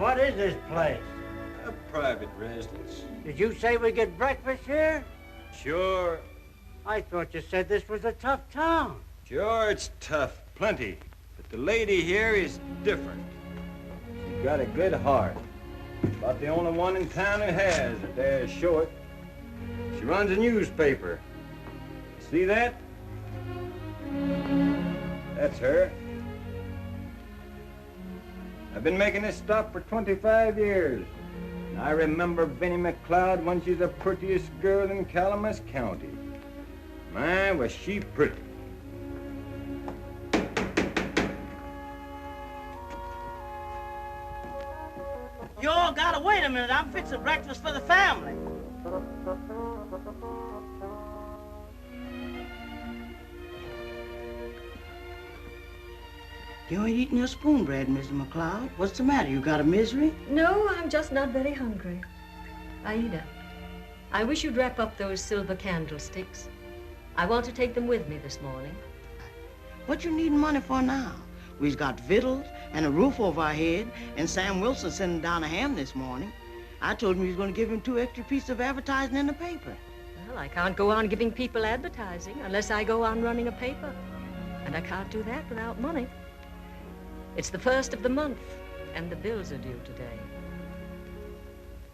what is this place? A private residence. Did you say we get breakfast here? Sure. I thought you said this was a tough town. Sure, it's tough. Plenty. But the lady here is different. She's got a good heart. About the only one in town who has, if they're short. She runs a newspaper. See that? That's her. I've been making this stop for 25 years. And I remember Benny McLeod when she's the prettiest girl in Calamus County. Man, was she pretty. You all gotta wait a minute. I'm fixing breakfast for the family. You ain't eating your spoon bread, Mrs. McLeod. What's the matter? You got a misery? No, I'm just not very hungry. Aida, I wish you'd wrap up those silver candlesticks. I want to take them with me this morning. What you needing money for now? We've got victuals and a roof over our head, and Sam Wilson sending down a ham this morning. I told him he was going to give him 2 extra pieces of advertising in the paper. Well, I can't go on giving people advertising unless I go on running a paper. And I can't do that without money. It's the 1st of the month, and the bills are due today.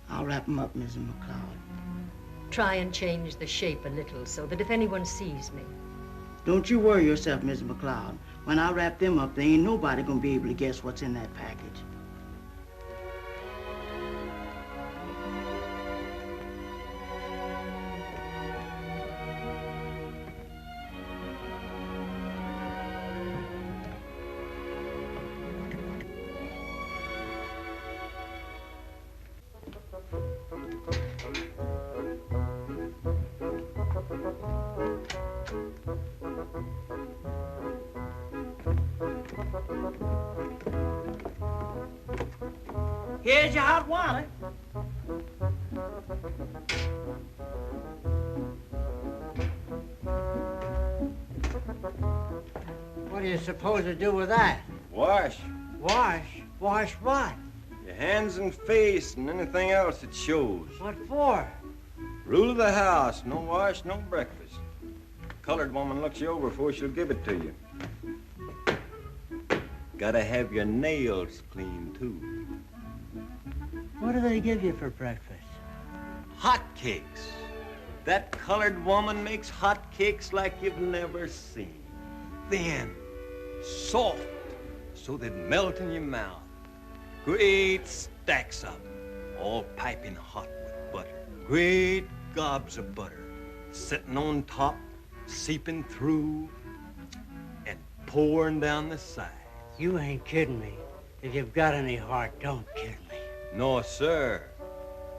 I'll wrap them up, Mrs. McLeod. Try and change the shape a little so that if anyone sees me. Don't you worry yourself, Mrs. McLeod. When I wrap them up, there ain't nobody gonna be able to guess what's in that package. Here's your hot water. What do you suppose to do with that? Wash. Wash? Wash what? Your hands and face and anything else that shows. What for? Rule of the house. No wash, no breakfast. Colored woman looks you over before she'll give it to you. Gotta have your nails clean, too. What do they give you for breakfast? Hot cakes. That colored woman makes hot cakes like you've never seen. Thin, soft, so they'd melt in your mouth. Great stacks of them, all piping hot with butter. Great gobs of butter, sitting on top, seeping through, and pouring down the sides. You ain't kidding me. If you've got any heart, don't kid me. No, sir.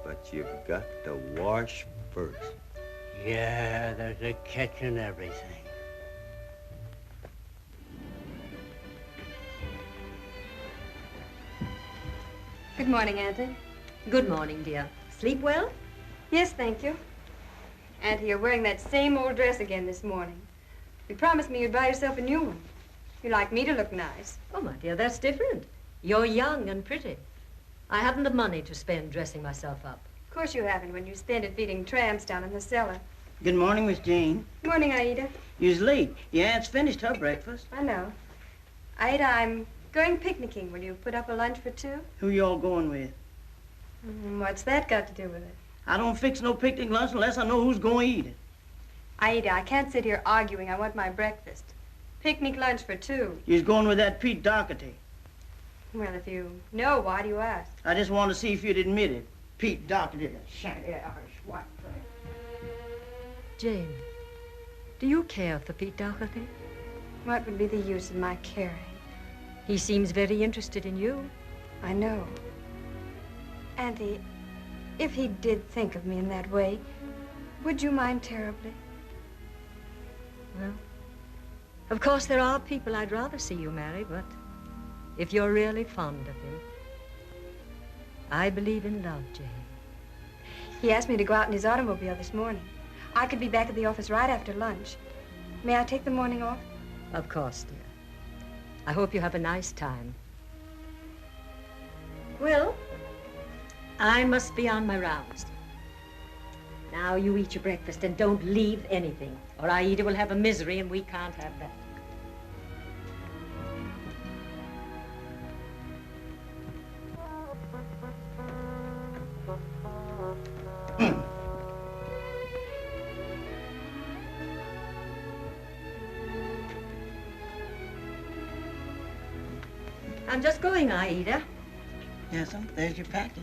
But you've got to wash first. Yeah, there's a catch in everything. Good morning, Auntie. Good morning, dear. Sleep well? Yes, thank you. Auntie, you're wearing that same old dress again this morning. You promised me you'd buy yourself a new one. You like me to look nice. Oh, my dear, that's different. You're young and pretty. I haven't the money to spend dressing myself up. Of course you haven't when you spend it feeding tramps down in the cellar. Good morning, Miss Jane. Morning, Aida. You's late. Your aunt's finished her breakfast. I know. Aida, I'm going picnicking. Will you put up a lunch for 2? Who you all going with? What's that got to do with it? I don't fix no picnic lunch unless I know who's going to eat it. Aida, I can't sit here arguing. I want my breakfast. Picnic lunch for 2. You's going with that Pete Doherty. Well, if you know, why do you ask? I just want to see if you'd admit it. Pete Doherty, the shanty Irish white thing. Jane, do you care for Pete Doherty? What would be the use of my caring? He seems very interested in you. I know. Auntie, if he did think of me in that way, would you mind terribly? Well, of course there are people I'd rather see you marry, but if you're really fond of him, I believe in love, Jane. He asked me to go out in his automobile this morning. I could be back at the office right after lunch. May I take the morning off? Of course, dear. I hope you have a nice time. Well, I must be on my rounds. Now you eat your breakfast and don't leave anything, or Aida will have a misery and we can't have that. I'm just going, Aida. Yes, there's your package.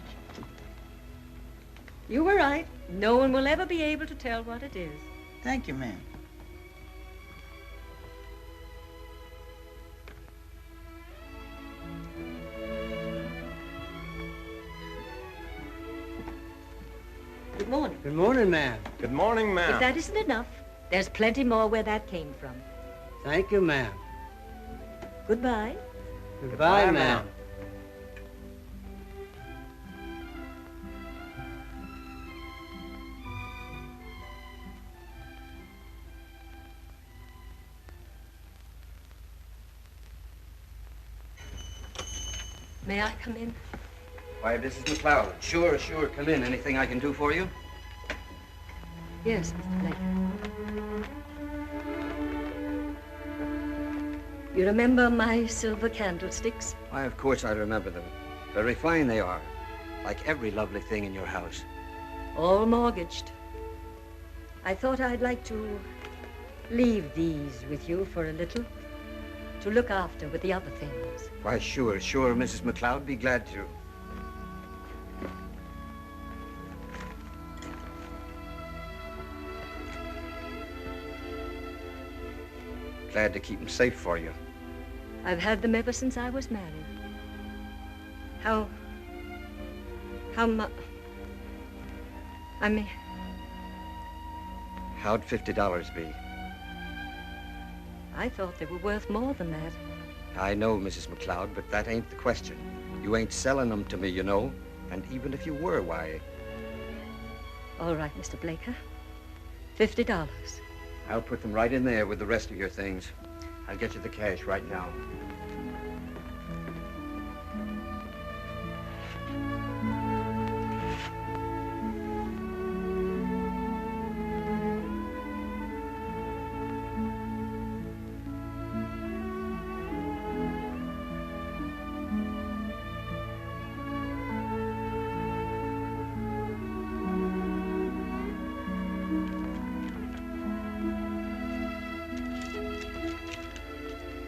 You were right. No one will ever be able to tell what it is. Thank you, ma'am. Good morning. Good morning, ma'am. Good morning, ma'am. If that isn't enough, there's plenty more where that came from. Thank you, ma'am. Goodbye. Goodbye, ma'am. May I come in? Why, Mrs. McLeod, sure, come in. Anything I can do for you? Yes, Mr. Blake. You remember my silver candlesticks? Why, of course I remember them. Very fine they are, like every lovely thing in your house. All mortgaged. I thought I'd like to leave these with you for a little, to look after with the other things. Why, sure, Mrs. McLeod, be glad to. Glad to keep them safe for you. I've had them ever since I was married. How much? I mean... How'd $50 be? I thought they were worth more than that. I know, Mrs. McLeod, but that ain't the question. You ain't selling them to me, you know. And even if you were, why... All right, Mr. Blaker. $50. I'll put them right in there with the rest of your things. I'll get you the cash right now.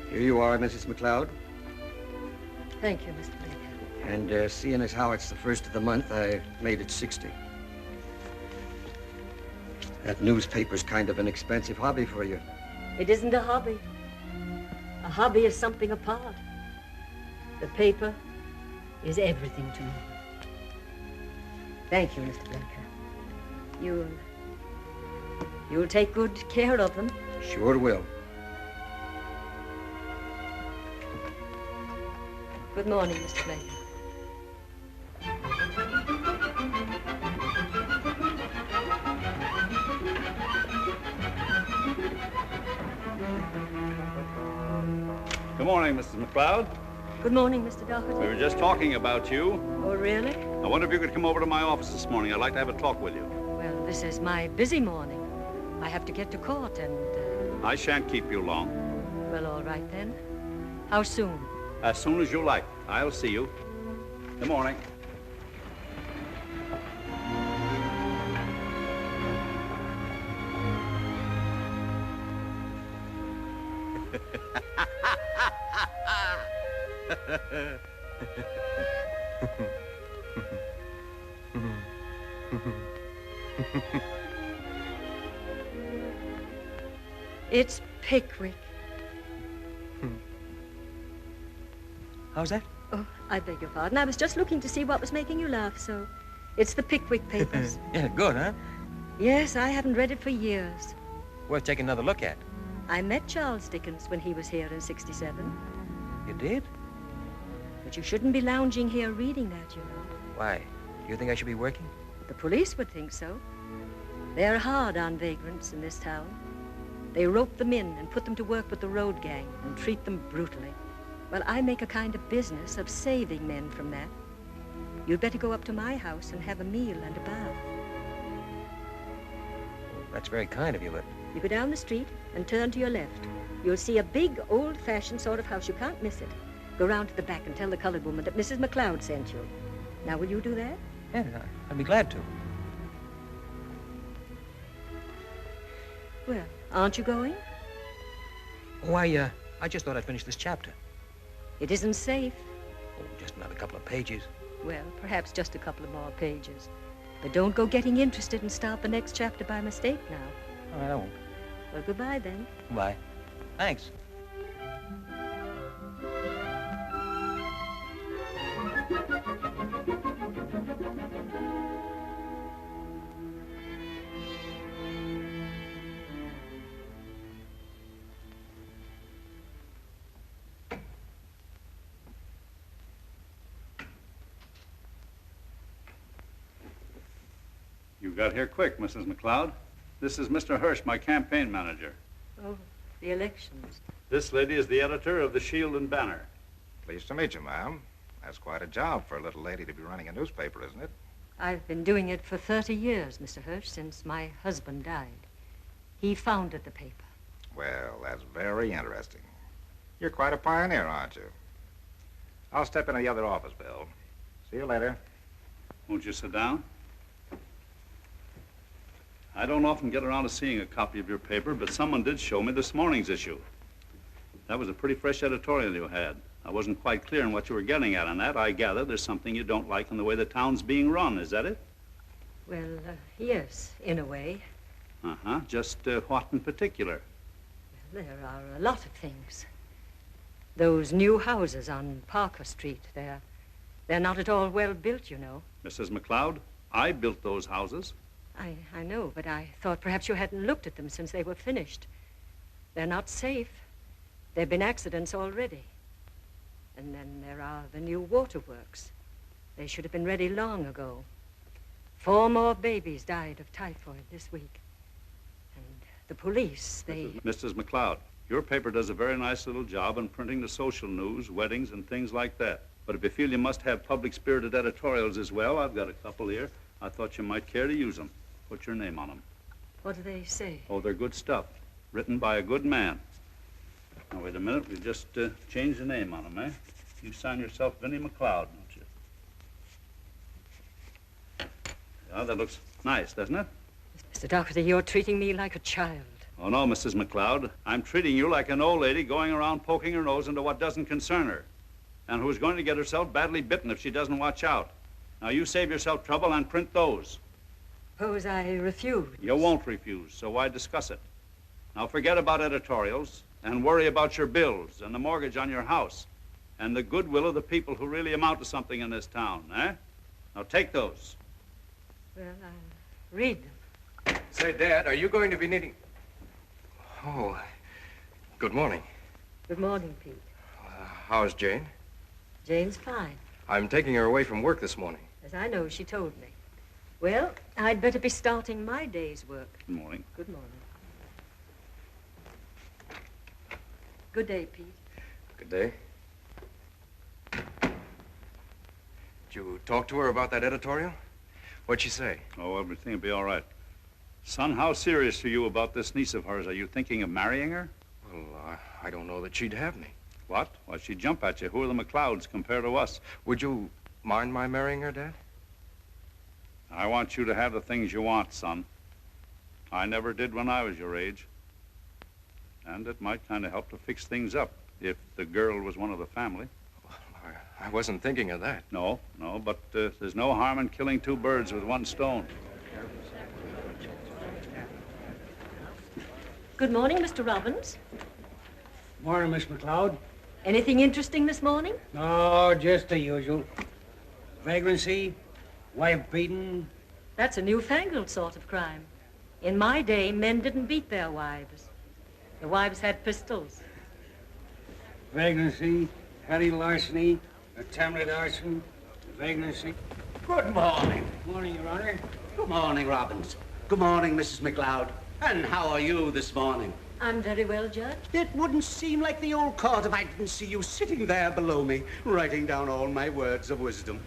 Here you are, Mrs. McLeod. Thank you, Mr. Blaker. And seeing as how it's the first of the month, I made it 60. That newspaper's kind of an expensive hobby for you. It isn't a hobby. A hobby is something apart. The paper is everything to me. Thank you, Mr. Blaker. You'll take good care of them. Sure will. Good morning, Mr. Blaker. Good morning, Mrs. McLeod. Good morning, Mr. Doherty. We were just talking about you. Oh, really? I wonder if you could come over to my office this morning. I'd like to have a talk with you. Well, this is my busy morning. I have to get to court and... I shan't keep you long. Well, all right then. How soon? As soon as you like. I'll see you. Good morning. It's Pickwick. How's that? Oh, I beg your pardon. I was just looking to see what was making you laugh, so... It's the Pickwick papers. Yeah, good, huh? Yes, I haven't read it for years. Worth taking another look at. I met Charles Dickens when he was here in '67. You did? But you shouldn't be lounging here reading that, you know. Why? Do you think I should be working? The police would think so. They're hard on vagrants in this town. They rope them in and put them to work with the road gang and treat them brutally. Well, I make a kind of business of saving men from that. You'd better go up to my house and have a meal and a bath. Well, that's very kind of you, but... You go down the street and turn to your left. You'll see a big, old-fashioned sort of house. You can't miss it. Go round to the back and tell the colored woman that Mrs. McLeod sent you. Now, will you do that? Yeah, I'd be glad to. Well, aren't you going? Oh, I just thought I'd finish this chapter. It isn't safe. Oh, just another couple of pages. Well, perhaps just a couple of more pages. But don't go getting interested and start the next chapter by mistake now. All right, I won't. Well, goodbye then. Bye. Thanks. You got here quick, Mrs. McLeod. This is Mr. Hirsch, my campaign manager. Oh, the elections. This lady is the editor of the Shield and Banner. Pleased to meet you, ma'am. That's quite a job for a little lady to be running a newspaper, isn't it? I've been doing it for 30 years, Mr. Hirsch, since my husband died. He founded the paper. Well, that's very interesting. You're quite a pioneer, aren't you? I'll step into the other office, Bill. See you later. Won't you sit down? I don't often get around to seeing a copy of your paper, but someone did show me this morning's issue. That was a pretty fresh editorial you had. I wasn't quite clear on what you were getting at on that. I gather there's something you don't like in the way the town's being run. Is that it? Well, yes, in a way. Uh-huh. Just what in particular? There are a lot of things. Those new houses on Parker Street, they're not at all well built, you know. Mrs. McLeod, I built those houses. I know, but I thought perhaps you hadn't looked at them since they were finished. They're not safe. There have been accidents already. And then there are the new waterworks. They should have been ready long ago. 4 more babies died of typhoid this week. And the police, they... Mrs. McLeod, your paper does a very nice little job in printing the social news, weddings, and things like that. But if you feel you must have public-spirited editorials as well, I've got a couple here. I thought you might care to use them. Put your name on them. What do they say? Oh, they're good stuff. Written by a good man. Now, wait a minute. We just changed the name on them, eh? You sign yourself Vinnie McLeod, don't you? Yeah, that looks nice, doesn't it? Mr. Doherty, you're treating me like a child. Oh, no, Mrs. McLeod. I'm treating you like an old lady going around poking her nose into what doesn't concern her, and who's going to get herself badly bitten if she doesn't watch out. Now, you save yourself trouble and print those. Suppose I refuse. You won't refuse, so why discuss it? Now, forget about editorials and worry about your bills and the mortgage on your house and the goodwill of the people who really amount to something in this town, eh? Now, take those. Well, I'll read them. Say, Dad, are you going to be needing... Oh, good morning. Good morning, Pete. How's Jane? Jane's fine. I'm taking her away from work this morning. As I know, she told me. Well, I'd better be starting my day's work. Good morning. Good morning. Good day, Pete. Good day. Did you talk to her about that editorial? What'd she say? Oh, everything will be all right. Son, how serious are you about this niece of hers? Are you thinking of marrying her? Well, I don't know that she'd have me. What? Why, she'd jump at you. Who are the McLeods compared to us? Would you mind my marrying her, Dad? I want you to have the things you want, son. I never did when I was your age. And it might kind of help to fix things up if the girl was one of the family. I wasn't thinking of that. No, but there's no harm in killing 2 birds with 1 stone. Good morning, Mr. Robbins. Morning, Miss McLeod. Anything interesting this morning? No, just the usual. Vagrancy, wife beaten. That's a newfangled sort of crime. In my day, men didn't beat their wives. The wives had pistols. Vagrancy, petty larceny, attempted arson, vagrancy. Good morning. Morning, Your Honor. Good morning, Robbins. Good morning, Mrs. McLeod. And how are you this morning? I'm very well, Judge. It wouldn't seem like the old court if I didn't see you sitting there below me, writing down all my words of wisdom.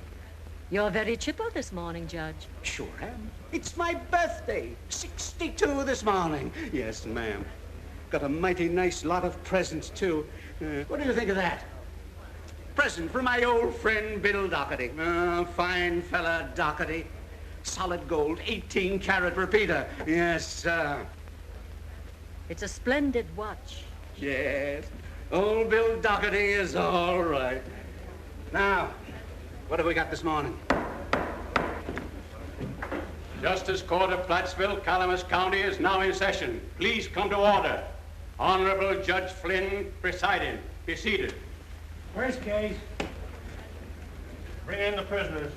You're very chipper this morning, Judge. Sure am. It's my birthday. 62 this morning. Yes, ma'am. Got a mighty nice lot of presents, too. What do you think of that? Present for my old friend Bill Doherty. Fine fella, Doherty. Solid gold, 18-carat repeater. Yes, sir. It's a splendid watch. Yes. Old Bill Doherty is all right. Now, what have we got this morning? Justice Court of Plattsville, Calamus County is now in session. Please come to order. Honorable Judge Flynn presiding. Be seated. First case. Bring in the prisoners.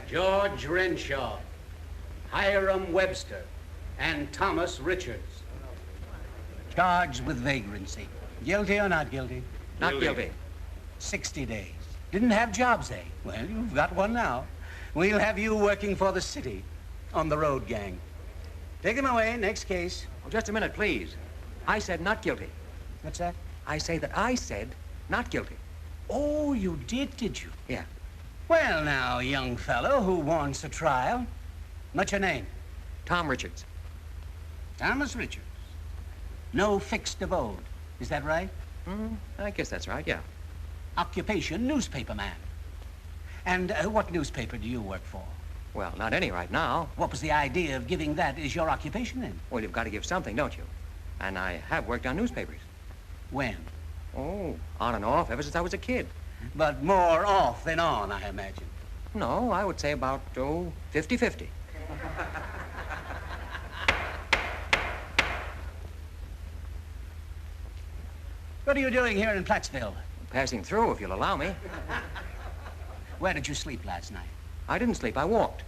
George Renshaw, Hiram Webster, and Thomas Richards. Charged with vagrancy. Guilty or not guilty? Not guilty. 60 days. Didn't have jobs, eh? Well, you've got one now. We'll have you working for the city on the road gang. Take him away. Next case. Oh, just a minute, please. I said not guilty. What's that? I say that I said not guilty. Oh, you did you? Yeah. Well, now, young fellow who wants a trial. What's your name? Tom Richards. Thomas Richards. No fixed abode. Is that right? I guess that's right, yeah. Occupation, newspaperman. And what newspaper do you work for? Well, not any right now. What was the idea of giving that as your occupation, then? Well, you've got to give something, don't you? And I have worked on newspapers. When? Oh, on and off, ever since I was a kid. But more off than on, I imagine. No, I would say about, 50-50. What are you doing here in Plattsville? Passing through, if you'll allow me. Where did you sleep last night? I didn't sleep, I walked.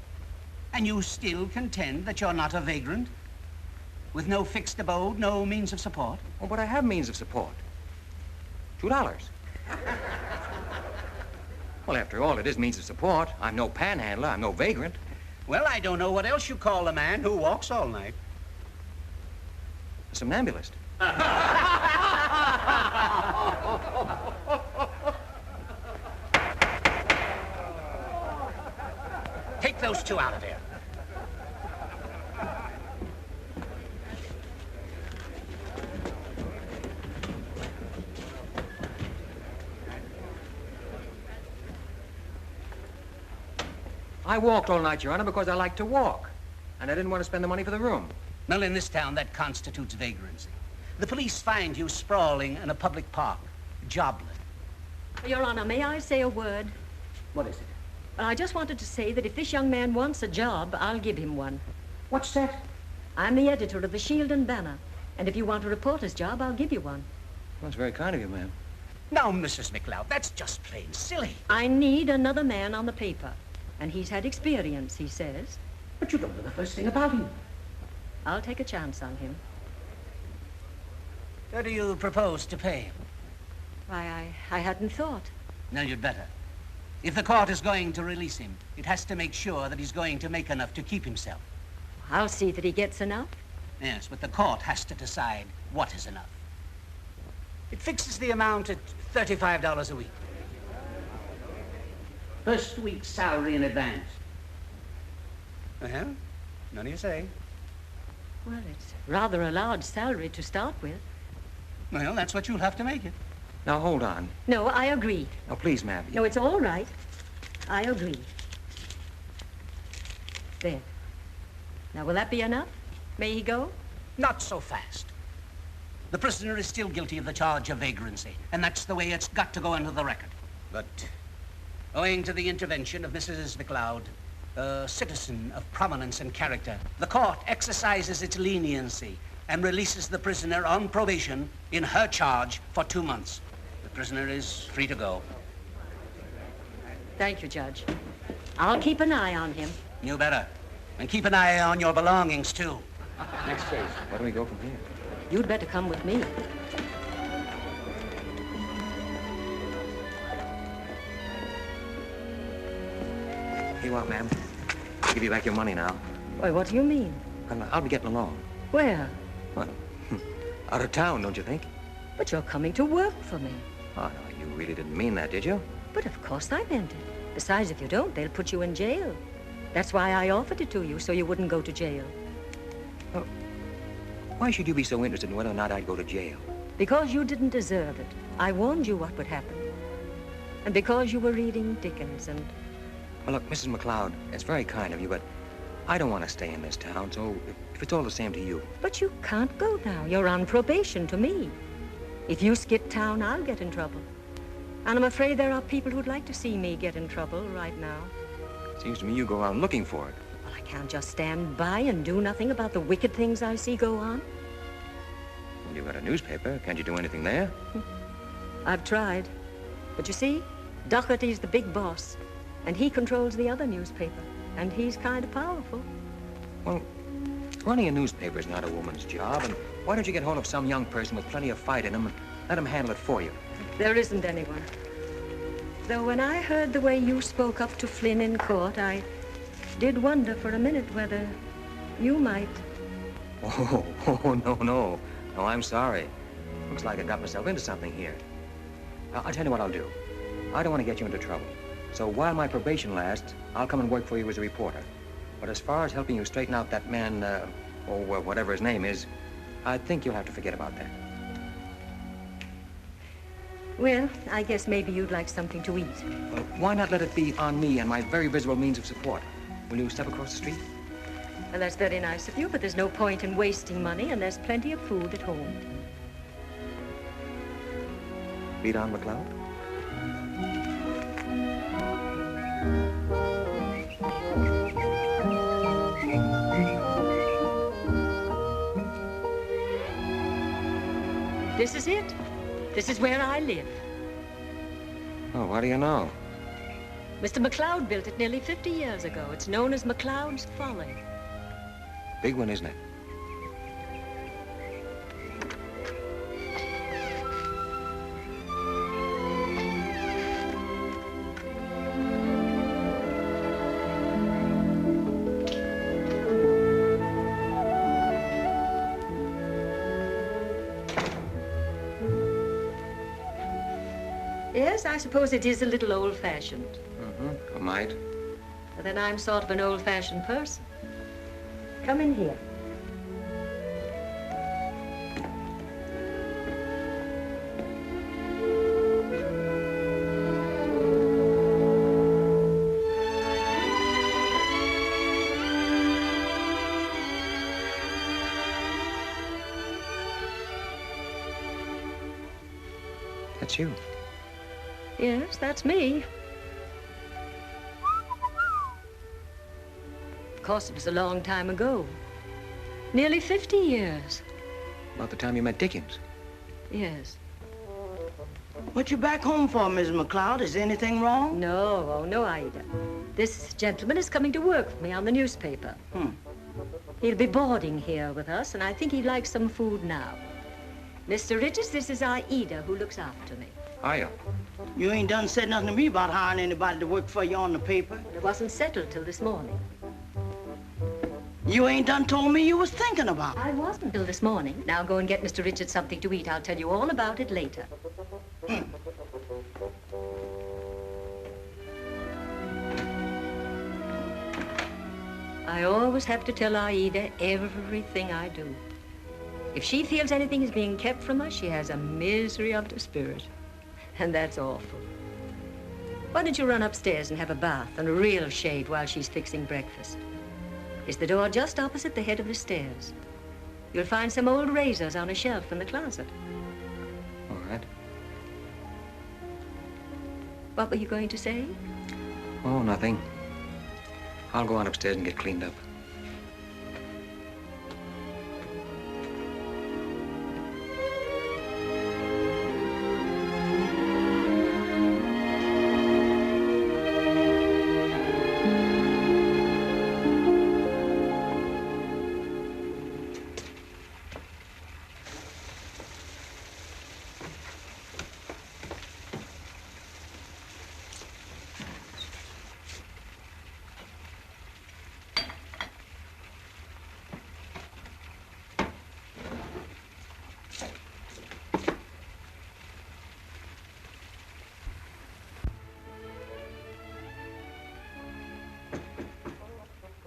And you still contend that you're not a vagrant? With no fixed abode, no means of support? Oh, but I have means of support. $2. Well, after all, it is means of support. I'm no panhandler, I'm no vagrant. Well, I don't know what else you call a man who walks all night. A somnambulist. Take those two out of there. I walked all night, Your Honor, because I like to walk. And I didn't want to spend the money for the room. Well, in this town, that constitutes vagrancy. The police find you sprawling in a public park, jobless. Your Honor, may I say a word? What is it? Well, I just wanted to say that if this young man wants a job, I'll give him one. What's that? I'm the editor of the Shield and Banner, and if you want a reporter's job, I'll give you one. Well, that's very kind of you, ma'am. Now, Mrs. McLeod, that's just plain silly. I need another man on the paper, and he's had experience, he says. But you don't know the first thing about him. I'll take a chance on him. What do you propose to pay him? Why, I hadn't thought. Now, you'd better. If the court is going to release him, it has to make sure that he's going to make enough to keep himself. I'll see that he gets enough. Yes, but the court has to decide what is enough. It fixes the amount at $35 a week. First week's salary in advance. Well, none of you say. Well, it's rather a large salary to start with. Well, that's what you'll have to make it. Now, hold on. No, I agree. Now, please, ma'am. No, it's all right. I agree. There. Now, will that be enough? May he go? Not so fast. The prisoner is still guilty of the charge of vagrancy, and that's the way it's got to go into the record. But owing to the intervention of Mrs. McLeod, a citizen of prominence and character, the court exercises its leniency and releases the prisoner on probation in her charge for 2 months. The prisoner is free to go. Thank you, Judge. I'll keep an eye on him. You better. And keep an eye on your belongings, too. Next case. Where do we go from here? You'd better come with me. Here you are, ma'am. I'll give you back your money now. Why, what do you mean? Well, I'll be getting along. Where? Well, out of town, don't you think? But you're coming to work for me. Oh, no, you really didn't mean that, did you? But of course I meant it. Besides, if you don't, they'll put you in jail. That's why I offered it to you, so you wouldn't go to jail. Well, why should you be so interested in whether or not I'd go to jail? Because you didn't deserve it. I warned you what would happen. And because you were reading Dickens and... Well, look, Mrs. McLeod, it's very kind of you, but I don't want to stay in this town, so if it's all the same to you... But you can't go now. You're on probation to me. If you skip town, I'll get in trouble. And I'm afraid there are people who'd like to see me get in trouble right now. Seems to me you go around looking for it. Well, I can't just stand by and do nothing about the wicked things I see go on. Well, you've got a newspaper. Can't you do anything there? I've tried. But you see, Doherty's the big boss, and he controls the other newspaper, and he's kind of powerful. Well, running a newspaper is not a woman's job, and why don't you get hold of some young person with plenty of fight in him and let him handle it for you? There isn't anyone. Though when I heard the way you spoke up to Flynn in court, I did wonder for a minute whether you might. Oh, no. No, I'm sorry. Looks like I got myself into something here. I'll tell you what I'll do. I don't want to get you into trouble. So while my probation lasts, I'll come and work for you as a reporter. But as far as helping you straighten out that man, or whatever his name is, I think you'll have to forget about that. Well, I guess maybe you'd like something to eat. Why not let it be on me and my very visible means of support? Will you step across the street? Well, that's very nice of you, but there's no point in wasting money, and there's plenty of food at home. Beat on, McLeod? This is it. This is where I live. Oh, what do you know? Mr. McLeod built it nearly 50 years ago. It's known as McLeod's Folly. Big one, isn't it? Yes, I suppose it is a little old-fashioned. Mm-hmm, might. But then I'm sort of an old-fashioned person. Come in here. That's you. Yes, that's me. Of course, it was a long time ago. Nearly 50 years. About the time you met Dickens. Yes. What you back home for, Miss McLeod? Is anything wrong? No, oh, no, Ida. This gentleman is coming to work for me on the newspaper. He'll be boarding here with us, and I think he'd like some food now. Mr. Richards, this is Ida, who looks after me. Hiya. You ain't done said nothing to me about hiring anybody to work for you on the paper. It wasn't settled till this morning. You ain't done told me you was thinking about it. I wasn't till this morning. Now go and get Mr. Richards something to eat. I'll tell you all about it later. I always have to tell Aida everything I do. If she feels anything is being kept from her, she has a misery of the spirit. And that's awful. Why don't you run upstairs and have a bath and a real shave while she's fixing breakfast? It's the door just opposite the head of the stairs. You'll find some old razors on a shelf in the closet. All right. What were you going to say? Oh, nothing. I'll go on upstairs and get cleaned up.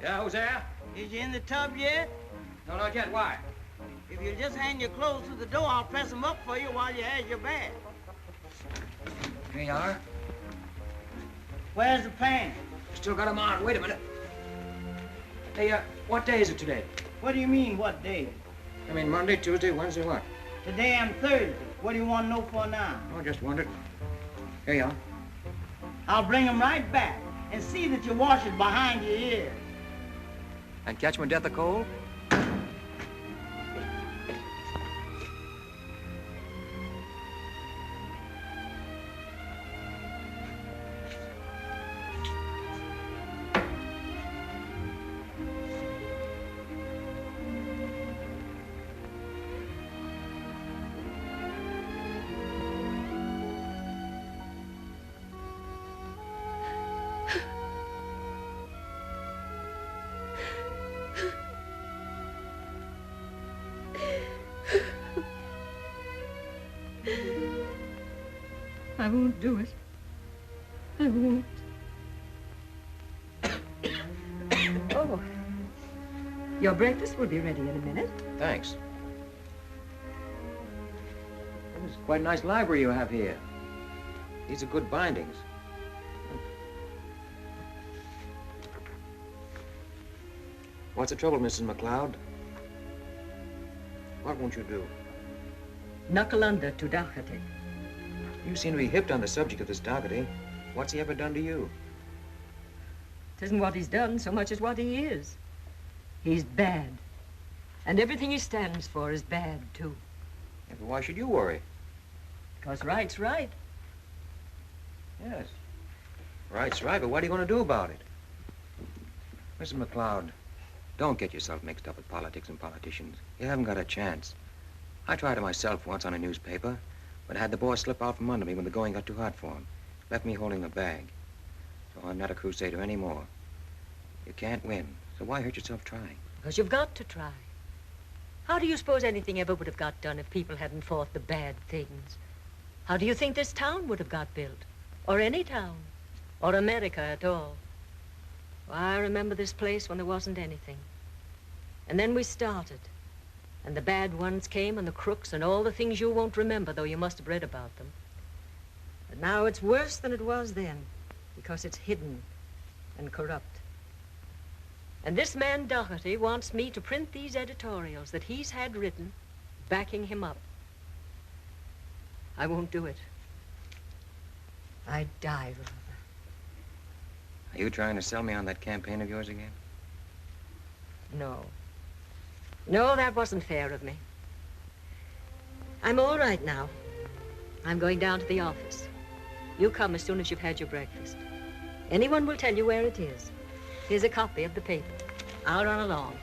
Yeah, who's there? Is you in the tub yet? No, not yet. Why? If you'll just hang your clothes through the door, I'll press them up for you while you have your bath. Here you are. Where's the pan? Still got 'em on. Wait a minute. Hey, what day is it today? What do you mean, what day? I mean, Monday, Tuesday, Wednesday, what? Today I'm Thursday. What do you want to know for now? Oh, just wondered. Here you are. I'll bring them right back and see that you wash it behind your ears. And catch 'em in death of cold? I won't do it. I won't. Oh. Your breakfast will be ready in a minute. Thanks. It's quite a nice library you have here. These are good bindings. What's the trouble, Mrs. McLeod? What won't you do? Knuckle under to Doherty. You seem to be hipped on the subject of this Doherty. What's he ever done to you? It isn't what he's done so much as what he is. He's bad. And everything he stands for is bad, too. Yeah, but why should you worry? Because right's right. Yes. Right's right, but what are you going to do about it? Mrs. McLeod, don't get yourself mixed up with politics and politicians. You haven't got a chance. I tried it myself once on a newspaper, but I had the boss slip out from under me when the going got too hot for him. Left me holding the bag. So I'm not a crusader anymore. You can't win, so why hurt yourself trying? Because you've got to try. How do you suppose anything ever would have got done if people hadn't fought the bad things? How do you think this town would have got built? Or any town? Or America at all? Well, I remember this place when there wasn't anything. And then we started. And the bad ones came, and the crooks, and all the things you won't remember, though you must have read about them. But now it's worse than it was then, because it's hidden and corrupt. And this man Doherty wants me to print these editorials that he's had written, backing him up. I won't do it. I'd die rather. Are you trying to sell me on that campaign of yours again? No. No, that wasn't fair of me. I'm all right now. I'm going down to the office. You come as soon as you've had your breakfast. Anyone will tell you where it is. Here's a copy of the paper. I'll run along.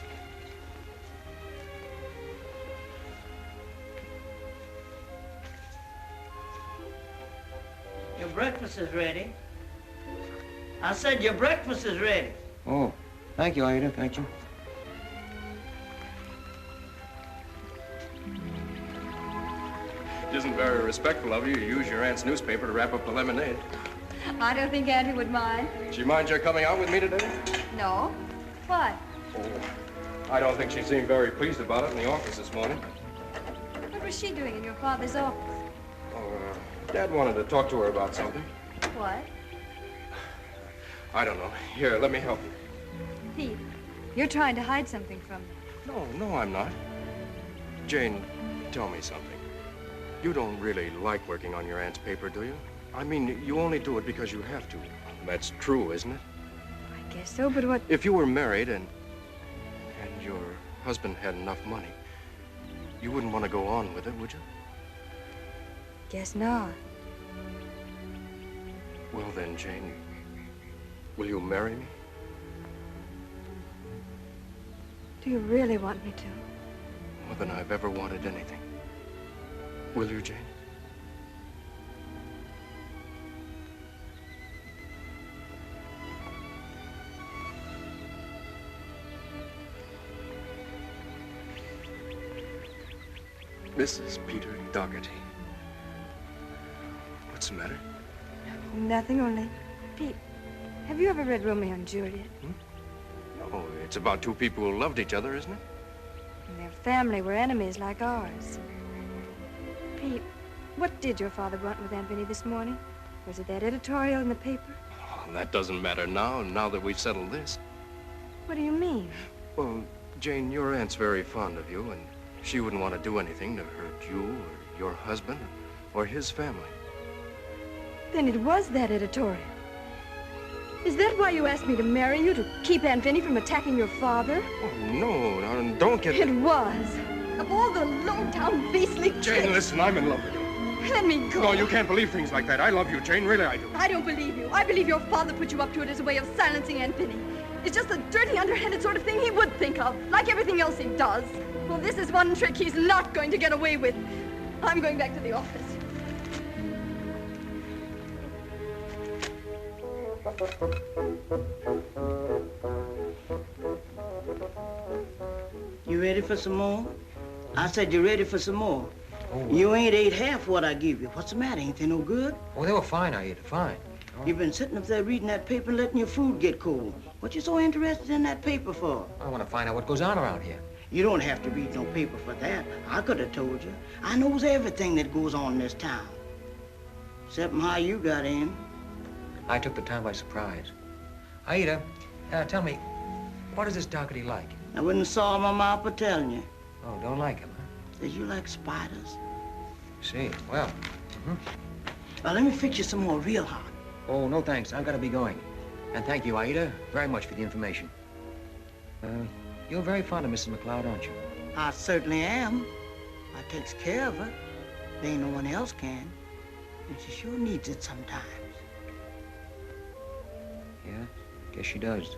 Your breakfast is ready. I said your breakfast is ready. Oh, thank you, Aida. Thank you. It isn't very respectful of you to use your aunt's newspaper to wrap up the lemonade. I don't think Auntie would mind. She minds your coming out with me today? No. What? Oh, I don't think she seemed very pleased about it in the office this morning. What was she doing in your father's office? Oh, Dad wanted to talk to her about something. What? I don't know. Here, let me help you. Pete, you're trying to hide something from me. No, I'm not. Jane, tell me something. You don't really like working on your aunt's paper, do you? I mean, you only do it because you have to. That's true, isn't it? I guess so, but what... If you were married and your husband had enough money, you wouldn't want to go on with it, would you? Guess not. Well then, Jane, will you marry me? Do you really want me to? More than I've ever wanted anything. Will you, Jane? Mrs. Peter Dougherty. What's the matter? Nothing, only... Pete, have you ever read Romeo and Juliet? Oh, it's about two people who loved each other, isn't it? And their family were enemies like ours. Pete, what did your father want with Aunt Vinny this morning? Was it that editorial in the paper? Oh, that doesn't matter now that we've settled this. What do you mean? Well, Jane, your aunt's very fond of you, and she wouldn't want to do anything to hurt you or your husband or his family. Then it was that editorial. Is that why you asked me to marry you, to keep Aunt Vinny from attacking your father? Oh, no, now, don't get... It was. Of all the low-down, beastly tricks. Jane, listen, I'm in love with you. Let me go. No, you can't believe things like that. I love you, Jane, really I do. I don't believe you. I believe your father put you up to it as a way of silencing Aunt Vinny. It's just a dirty, underhanded sort of thing he would think of, like everything else he does. Well, this is one trick he's not going to get away with. I'm going back to the office. You ready for some more? I said you ready for some more. Oh. You ain't ate half what I give you. What's the matter? Ain't they no good? Oh, they were fine, I ate it, fine. Oh. You've been sitting up there reading that paper and letting your food get cold. What you so interested in that paper for? I want to find out what goes on around here. You don't have to read no paper for that. I could have told you. I knows everything that goes on in this town. Except how you got in. I took the town by surprise. Aida, tell me, what is this Dougherty like? I wouldn't saw my mouth for telling you. Oh, don't like him, huh? Did you like spiders? See, well. Well, let me fix you some more real hot. Oh, no thanks. I've got to be going. And thank you, Aida, very much for the information. You're very fond of Mrs. McLeod, aren't you? I certainly am. I takes care of her. There ain't no one else can. And she sure needs it sometimes. Yeah, guess she does.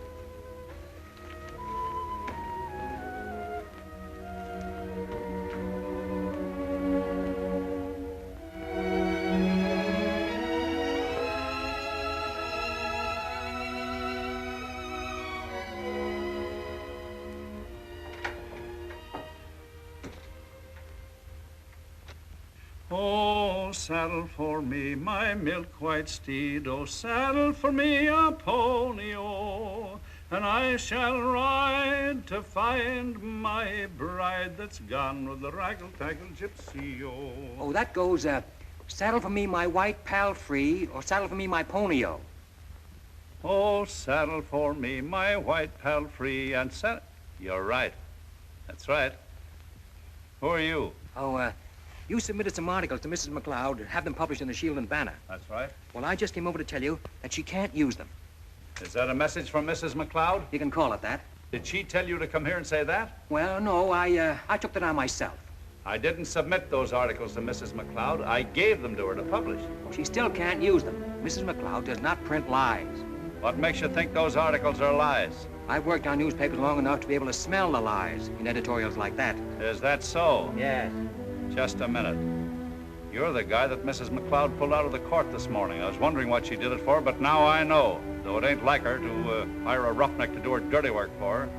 Oh, saddle for me my milk-white steed, oh, saddle for me a pony, oh, and I shall ride to find my bride that's gone with the raggle-taggle gypsy, oh. Oh, that goes, saddle for me my white pal free, or saddle for me my ponyo. Oh, saddle for me my white pal free, and You're right. That's right. Who are you? Oh, you submitted some articles to Mrs. McLeod, have them published in the Shield and Banner. That's right. Well, I just came over to tell you that she can't use them. Is that a message from Mrs. McLeod? You can call it that. Did she tell you to come here and say that? Well, no, I took that on myself. I didn't submit those articles to Mrs. McLeod. I gave them to her to publish. Well, she still can't use them. Mrs. McLeod does not print lies. What makes you think those articles are lies? I've worked on newspapers long enough to be able to smell the lies in editorials like that. Is that so? Yes. Just a minute. You're the guy that Mrs. McLeod pulled out of the court this morning. I was wondering what she did it for, but now I know. Though it ain't like her to hire a roughneck to do her dirty work for her.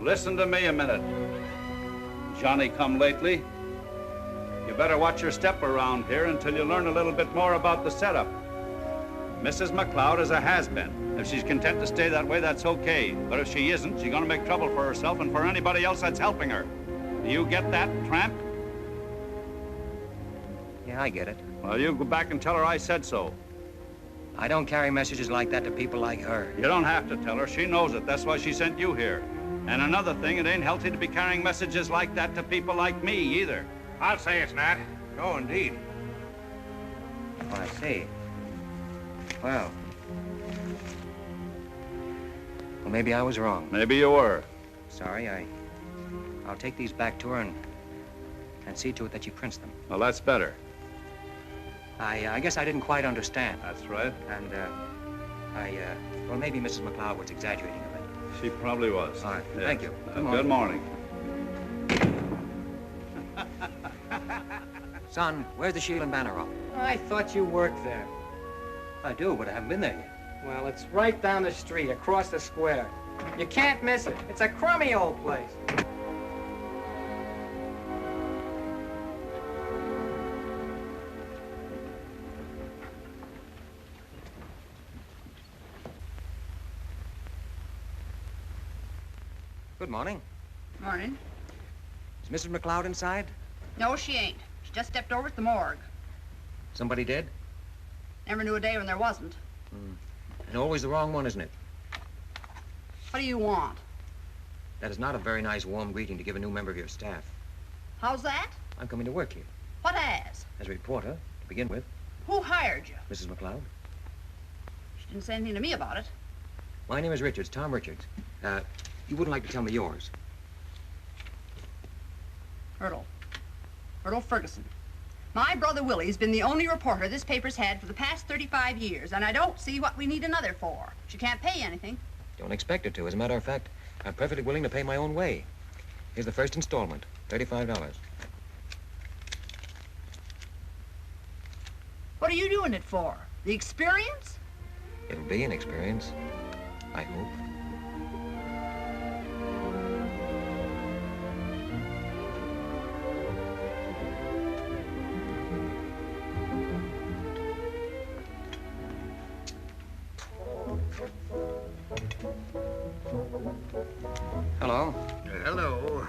Listen to me a minute. Johnny come lately. You better watch your step around here until you learn a little bit more about the setup. Mrs. McLeod is a has-been. If she's content to stay that way, that's okay. But if she isn't, she's gonna make trouble for herself and for anybody else that's helping her. Do you get that, tramp? Yeah, I get it. Well, you go back and tell her I said so. I don't carry messages like that to people like her. You don't have to tell her. She knows it. That's why she sent you here. And another thing, it ain't healthy to be carrying messages like that to people like me, either. I'll say it's not. No, indeed. Oh, I see. Well, maybe I was wrong. Maybe you were. Sorry, I'll take these back to her and see to it that she prints them. Well, that's better. I guess I didn't quite understand. That's right. And, well, maybe Mrs. McLeod was exaggerating a bit. She probably was. All right, Yes. thank you. Good morning. Son, where's the Shield and Banner office? I thought you worked there. I do, but I haven't been there yet. Well, it's right down the street, across the square. You can't miss it. It's a crummy old place. Good morning. Morning. Is Mrs. McLeod inside? No, she ain't. She just stepped over to the morgue. Somebody dead? Never knew a day when there wasn't. And always the wrong one, isn't it? What do you want? That is not a very nice, warm greeting to give a new member of your staff. How's that? I'm coming to work here. What as? As a reporter, to begin with. Who hired you? Mrs. McLeod. She didn't say anything to me about it. My name is Richards, Tom Richards. You wouldn't like to tell me yours. Erdl Ferguson. My brother Willie's been the only reporter this paper's had for the past 35 years, and I don't see what we need another for. She can't pay anything. Don't expect her to. As a matter of fact, I'm perfectly willing to pay my own way. Here's the first installment, $35. What are you doing it for? The experience? It'll be an experience, I hope. Hello. Hello.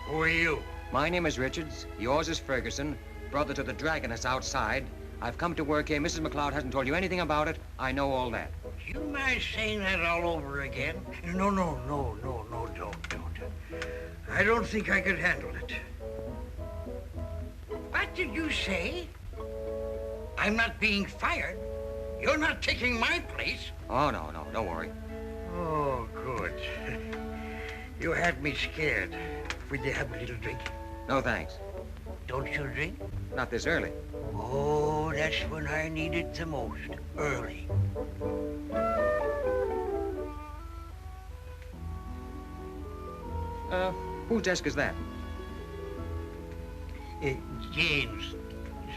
Who are you? My name is Richards. Yours is Ferguson, brother to the dragoness outside. I've come to work here. Mrs. McLeod hasn't told you anything about it. I know all that. Do you mind saying that all over again? No, don't. I don't think I could handle it. What did you say? I'm not being fired. You're not taking my place. Oh, no, don't worry. Oh, good. You had me scared. Will you have a little drink? No, thanks. Don't you drink? Not this early. Oh, that's when I need it the most. Early. Whose desk is that? James,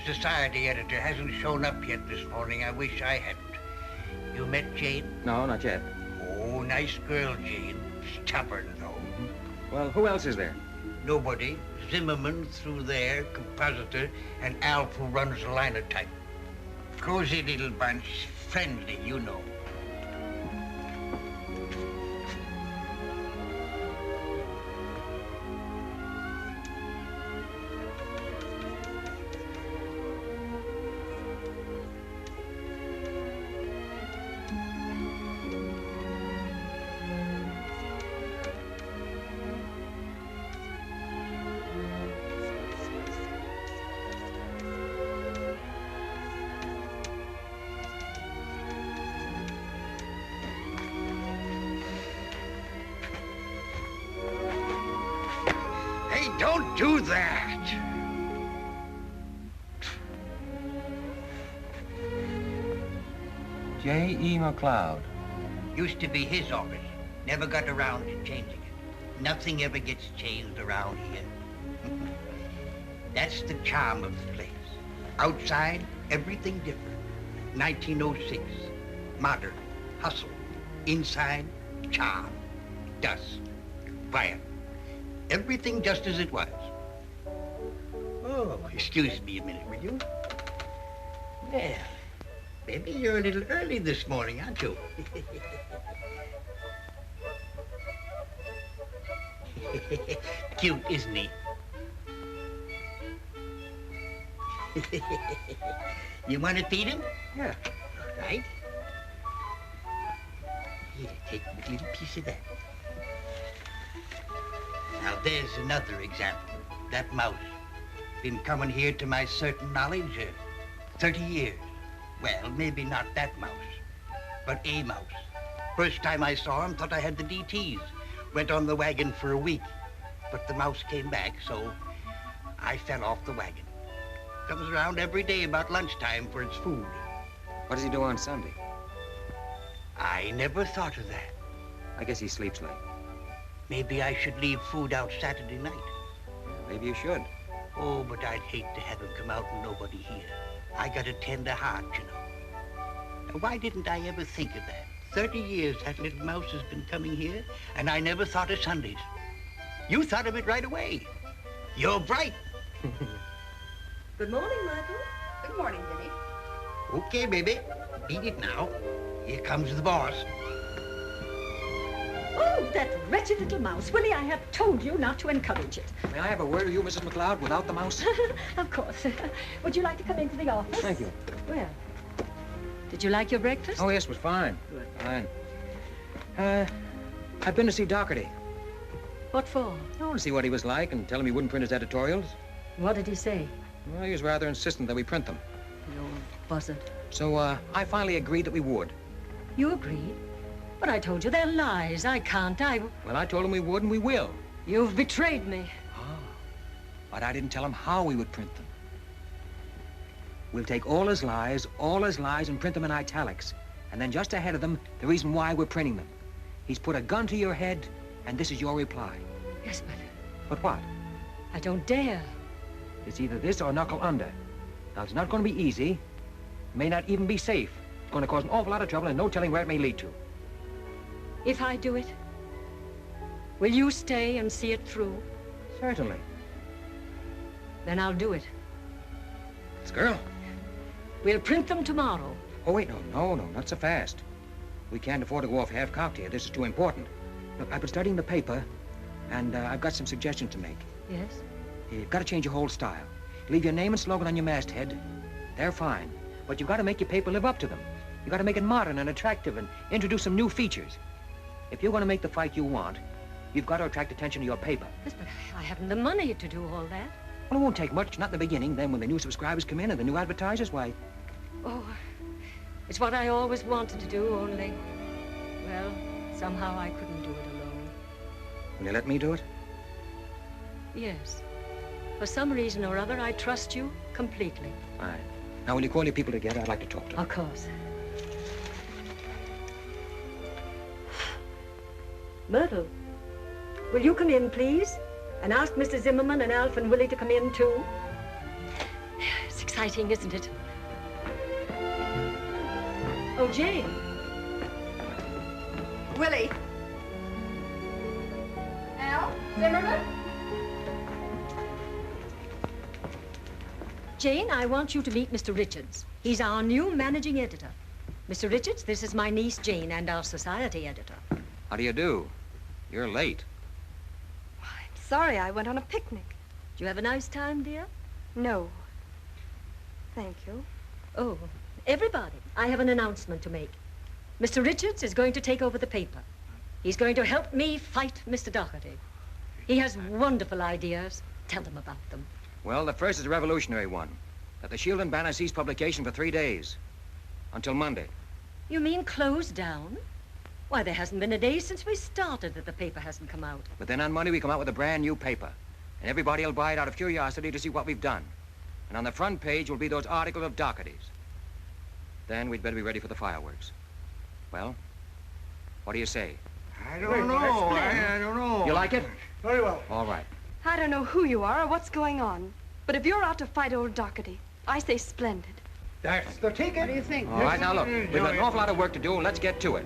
society editor, hasn't shown up yet this morning. I wish I hadn't. You met Jane? No, not yet. Oh, nice girl, Jane. Stubborn, though. Well, who else is there? Nobody. Zimmerman through there, compositor, and Alf who runs the linotype. Cozy little bunch, friendly, you know. Don't do that! J.E. McLeod. Used to be his office. Never got around to changing it. Nothing ever gets changed around here. That's the charm of the place. Outside, everything different. 1906. Modern. Hustle. Inside, charm. Dust. Fire. Everything just as it was. Oh, excuse me a minute, will you? Well, maybe you're a little early this morning, aren't you? Cute, isn't he? You want to feed him? Yeah. All right. Here, take a little piece of that. Now, there's another example. That mouse. Been coming here to my certain knowledge 30 years. Well, maybe not that mouse, but a mouse. First time I saw him, thought I had the DTs. Went on the wagon for a week, but the mouse came back, so I fell off the wagon. Comes around every day about lunchtime for its food. What does he do on Sunday? I never thought of that. I guess he sleeps late. Maybe I should leave food out Saturday night. Maybe you should. Oh, but I'd hate to have him come out and nobody here. I got a tender heart, you know. Now, why didn't I ever think of that? 30 years that little mouse has been coming here, and I never thought of Sundays. You thought of it right away. You're bright. Good morning, Myrtle. Good morning, Denny. Okay, baby. Beat it now. Here comes the boss. Oh, that wretched little mouse. Willie, I have told you not to encourage it. May I have a word with you, Mrs. McLeod, without the mouse? Of course. Would you like to come into the office? Thank you. Well, did you like your breakfast? Oh, yes, it was fine. Good. Fine. I've been to see Doherty. What for? I want to see what he was like and tell him he wouldn't print his editorials. What did he say? Well, he was rather insistent that we print them. The old buzzard. So, I finally agreed that we would. You agreed? But I told you they're lies. I can't. Well, I told him we would and we will. You've betrayed me. But I didn't tell him how we would print them. We'll take all his lies, and print them in italics. And then just ahead of them, the reason why we're printing them. He's put a gun to your head, and this is your reply. Yes, but... But what? I don't dare. It's either this or knuckle under. Now, it's not going to be easy. It may not even be safe. It's going to cause an awful lot of trouble and no telling where it may lead to. If I do it, will you stay and see it through? Certainly. Then I'll do it. This girl? We'll print them tomorrow. Oh, wait, no, not so fast. We can't afford to go off half-cocked here. This is too important. Look, I've been studying the paper, and I've got some suggestions to make. Yes? You've got to change your whole style. Leave your name and slogan on your masthead. They're fine. But you've got to make your paper live up to them. You've got to make it modern and attractive and introduce some new features. If you're going to make the fight you want, you've got to attract attention to your paper. Yes, but I haven't the money to do all that. Well, it won't take much, not in the beginning. Then when the new subscribers come in and the new advertisers, why... Oh, it's what I always wanted to do, only... Well, somehow I couldn't do it alone. Will you let me do it? Yes. For some reason or other, I trust you completely. Fine. Now, when you call your people together, I'd like to talk to them. Of course. Myrtle, will you come in, please? And ask Mr. Zimmerman and Alf and Willie to come in, too. It's exciting, isn't it? Oh, Jane. Willie. Al? Zimmerman? Jane, I want you to meet Mr. Richards. He's our new managing editor. Mr. Richards, this is my niece, Jane, and our society editor. How do you do? You're late. I'm sorry, I went on a picnic. Did you have a nice time, dear? No. Thank you. Oh, everybody, I have an announcement to make. Mr. Richards is going to take over the paper. He's going to help me fight Mr. Doherty. He has wonderful ideas. Tell them about them. Well, the first is a revolutionary one. That the Shield and Banner cease publication for 3 days. Until Monday. You mean closed down? Why, there hasn't been a day since we started that the paper hasn't come out. But then on Monday we come out with a brand new paper. And everybody will buy it out of curiosity to see what we've done. And on the front page will be those articles of Doherty's. Then we'd better be ready for the fireworks. Well, what do you say? I don't know. I don't know. You like it? Very well. All right. I don't know who you are or what's going on. But if you're out to fight old Doherty, I say splendid. That's the ticket. What do you think? All right, now look, we've got an awful lot of work to do, and let's get to it.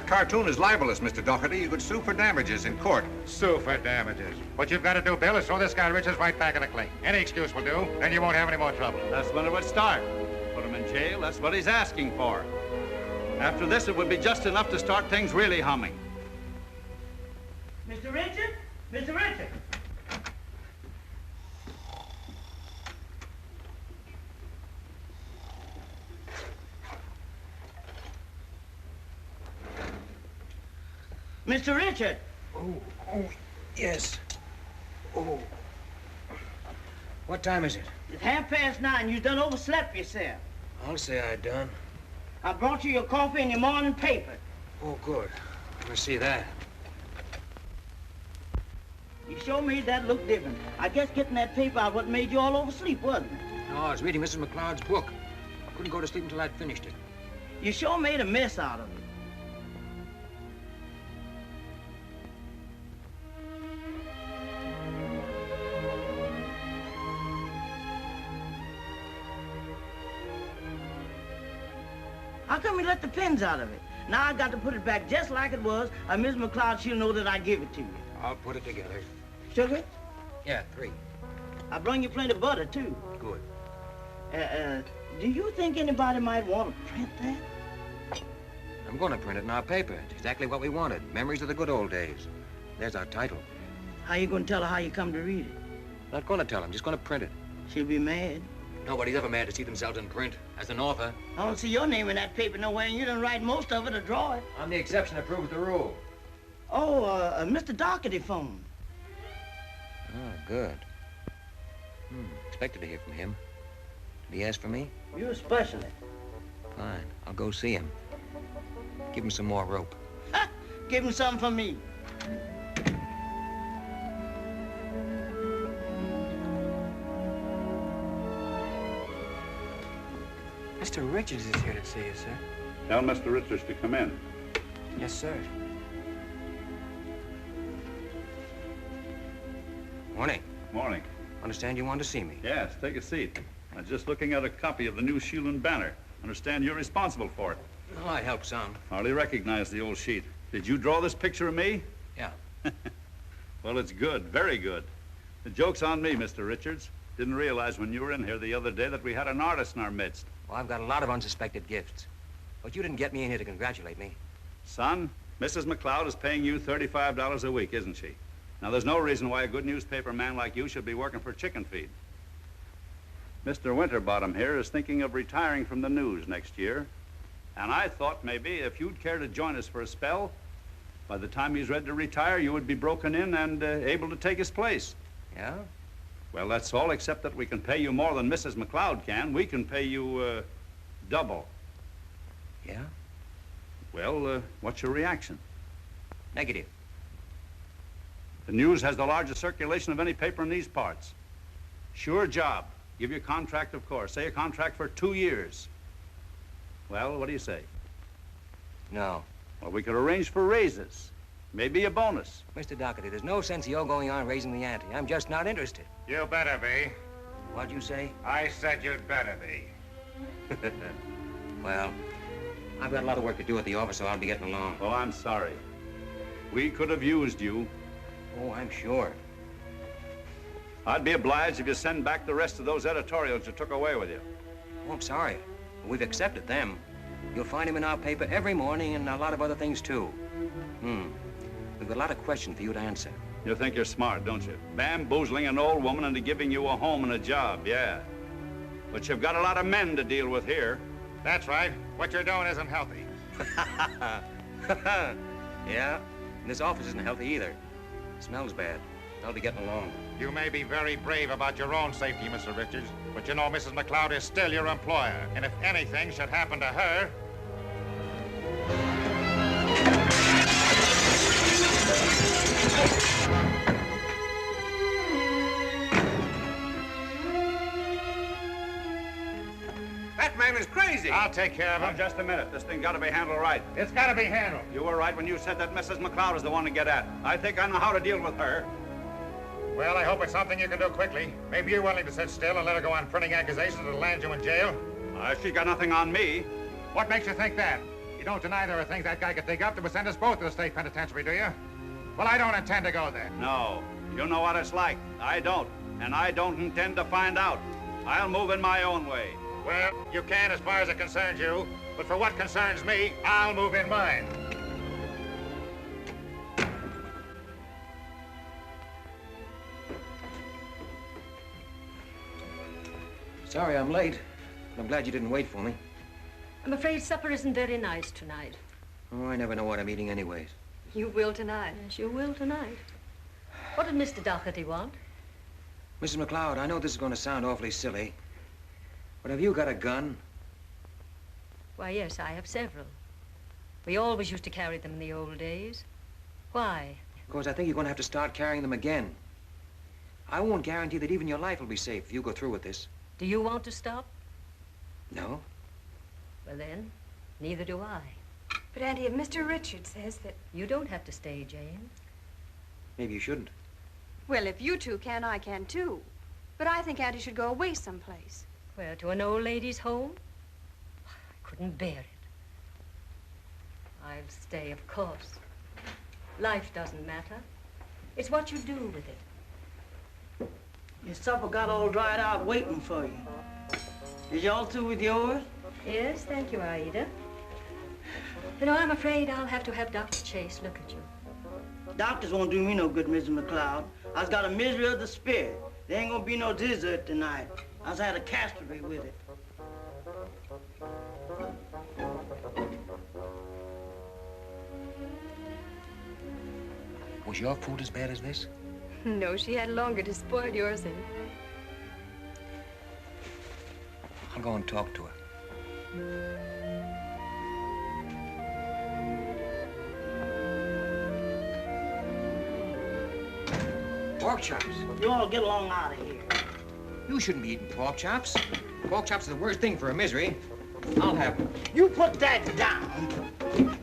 Cartoon is libelous, Mr. Doherty. You could sue for damages in court. Sue for damages. What you've got to do, Bill, is throw this guy Richards right back in the clink. Any excuse will do, then you won't have any more trouble. That's when it would start. Put him in jail, that's what he's asking for. After this, it would be just enough to start things really humming. Mr. Richard? Mr. Richard! Mr. Richard! Oh, yes. Oh. What time is it? It's 9:30. You done overslept yourself. I'll say I done. I brought you your coffee and your morning paper. Oh, good. Let me see that. You sure made that look different. I guess getting that paper out what made you all oversleep, wasn't it? No, I was reading Mrs. McLeod's book. I couldn't go to sleep until I'd finished it. You sure made a mess out of it. How come you let the pins out of it? Now I got to put it back just like it was, or Miss McLeod, she'll know that I give it to you. I'll put it together. Sugar? Yeah, 3. I brought you plenty of butter, too. Good. Do you think anybody might want to print that? I'm going to print it in our paper. It's exactly what we wanted. Memories of the good old days. There's our title. How you going to tell her how you come to read it? Not going to tell him, just going to print it. She'll be mad. Nobody's ever mad to see themselves in print. As an author. I don't see your name in that paper nowhere, and you didn't write most of it or draw it. I'm the exception that proves the rule. Oh, Mr. Doherty phoned. Oh, good. Expected to hear from him. Did he ask for me? You especially. Fine. I'll go see him. Give him some more rope. Ha! Give him some for me. Mr. Richards is here to see you, sir. Tell Mr. Richards to come in. Yes, sir. Morning. Morning. Understand you wanted to see me. Yes, take a seat. I'm just looking at a copy of the new Shield and Banner. Understand you're responsible for it. Well, I helped some. Hardly recognize the old sheet. Did you draw this picture of me? Yeah. Well, it's good, very good. The joke's on me, Mr. Richards. Didn't realize when you were in here the other day that we had an artist in our midst. Well, I've got a lot of unsuspected gifts. But you didn't get me in here to congratulate me. Son, Mrs. McLeod is paying you $35 a week, isn't she? Now, there's no reason why a good newspaper man like you should be working for chicken feed. Mr. Winterbottom here is thinking of retiring from the news next year. And I thought maybe if you'd care to join us for a spell, by the time he's ready to retire, you would be broken in and able to take his place. Yeah? Well, that's all, except that we can pay you more than Mrs. McLeod can. We can pay you double. Yeah? Well, what's your reaction? Negative. The News has the largest circulation of any paper in these parts. Sure job. Give you a contract, of course. Say a contract for 2 years. Well, what do you say? No. Well, we could arrange for raises. Maybe a bonus. Mr. Doherty, there's no sense of your going on raising the ante. I'm just not interested. You better be. What'd you say? I said you'd better be. Well, I've got a lot of work to do at the office, so I'll be getting along. Oh, I'm sorry. We could have used you. Oh, I'm sure. I'd be obliged if you send back the rest of those editorials you took away with you. Oh, I'm sorry. We've accepted them. You'll find them in our paper every morning and a lot of other things, too. We've got a lot of questions for you to answer. You think you're smart, don't you? Bamboozling an old woman into giving you a home and a job, yeah. But you've got a lot of men to deal with here. That's right. What you're doing isn't healthy. Yeah? And this office isn't healthy either. It smells bad. They'll be getting along. You may be very brave about your own safety, Mr. Richards, but you know Mrs. McLeod is still your employer. And if anything should happen to her... That man is crazy. I'll take care of him. Now, just a minute. This thing got to be handled right. It's got to be handled. You were right when you said that Mrs. McLeod is the one to get at. I think I know how to deal with her. Well, I hope it's something you can do quickly. Maybe you're willing to sit still and let her go on printing accusations that'll land you in jail. She's got nothing on me. What makes you think that? You don't deny there are things that guy could dig up that would send us both to the state penitentiary, do you? Well, I don't intend to go there. No. You know what it's like. I don't. And I don't intend to find out. I'll move in my own way. Well, you can as far as it concerns you, but for what concerns me, I'll move in mine. Sorry I'm late, but I'm glad you didn't wait for me. I'm afraid supper isn't very nice tonight. Oh, I never know what I'm eating anyways. You will tonight. Yes, you will tonight. What did Mr. Doherty want? Mrs. McLeod, I know this is going to sound awfully silly, but have you got a gun? Why, yes, I have several. We always used to carry them in the old days. Why? Because I think you're going to have to start carrying them again. I won't guarantee that even your life will be safe if you go through with this. Do you want to stop? No. Well, then, neither do I. But, Auntie, if Mr. Richards says that... You don't have to stay, Jane. Maybe you shouldn't. Well, if you two can, I can, too. But I think Auntie should go away someplace. Where, to an old lady's home? I couldn't bear it. I'll stay, of course. Life doesn't matter. It's what you do with it. Your supper got all dried out waiting for you. Is you all through with yours? Yes, thank you, Aida. You know, I'm afraid I'll have to have Dr. Chase look at you. Doctors won't do me no good, Mrs. McLeod. I've got a misery of the spirit. There ain't gonna be no dessert tonight. I've had a castrate with it. Was your food as bad as this? No, she had longer to spoil yours in. I'll go and talk to her. Pork chops. You all get along out of here. You shouldn't be eating pork chops. Pork chops are the worst thing for a misery. I'll have them. You put that down.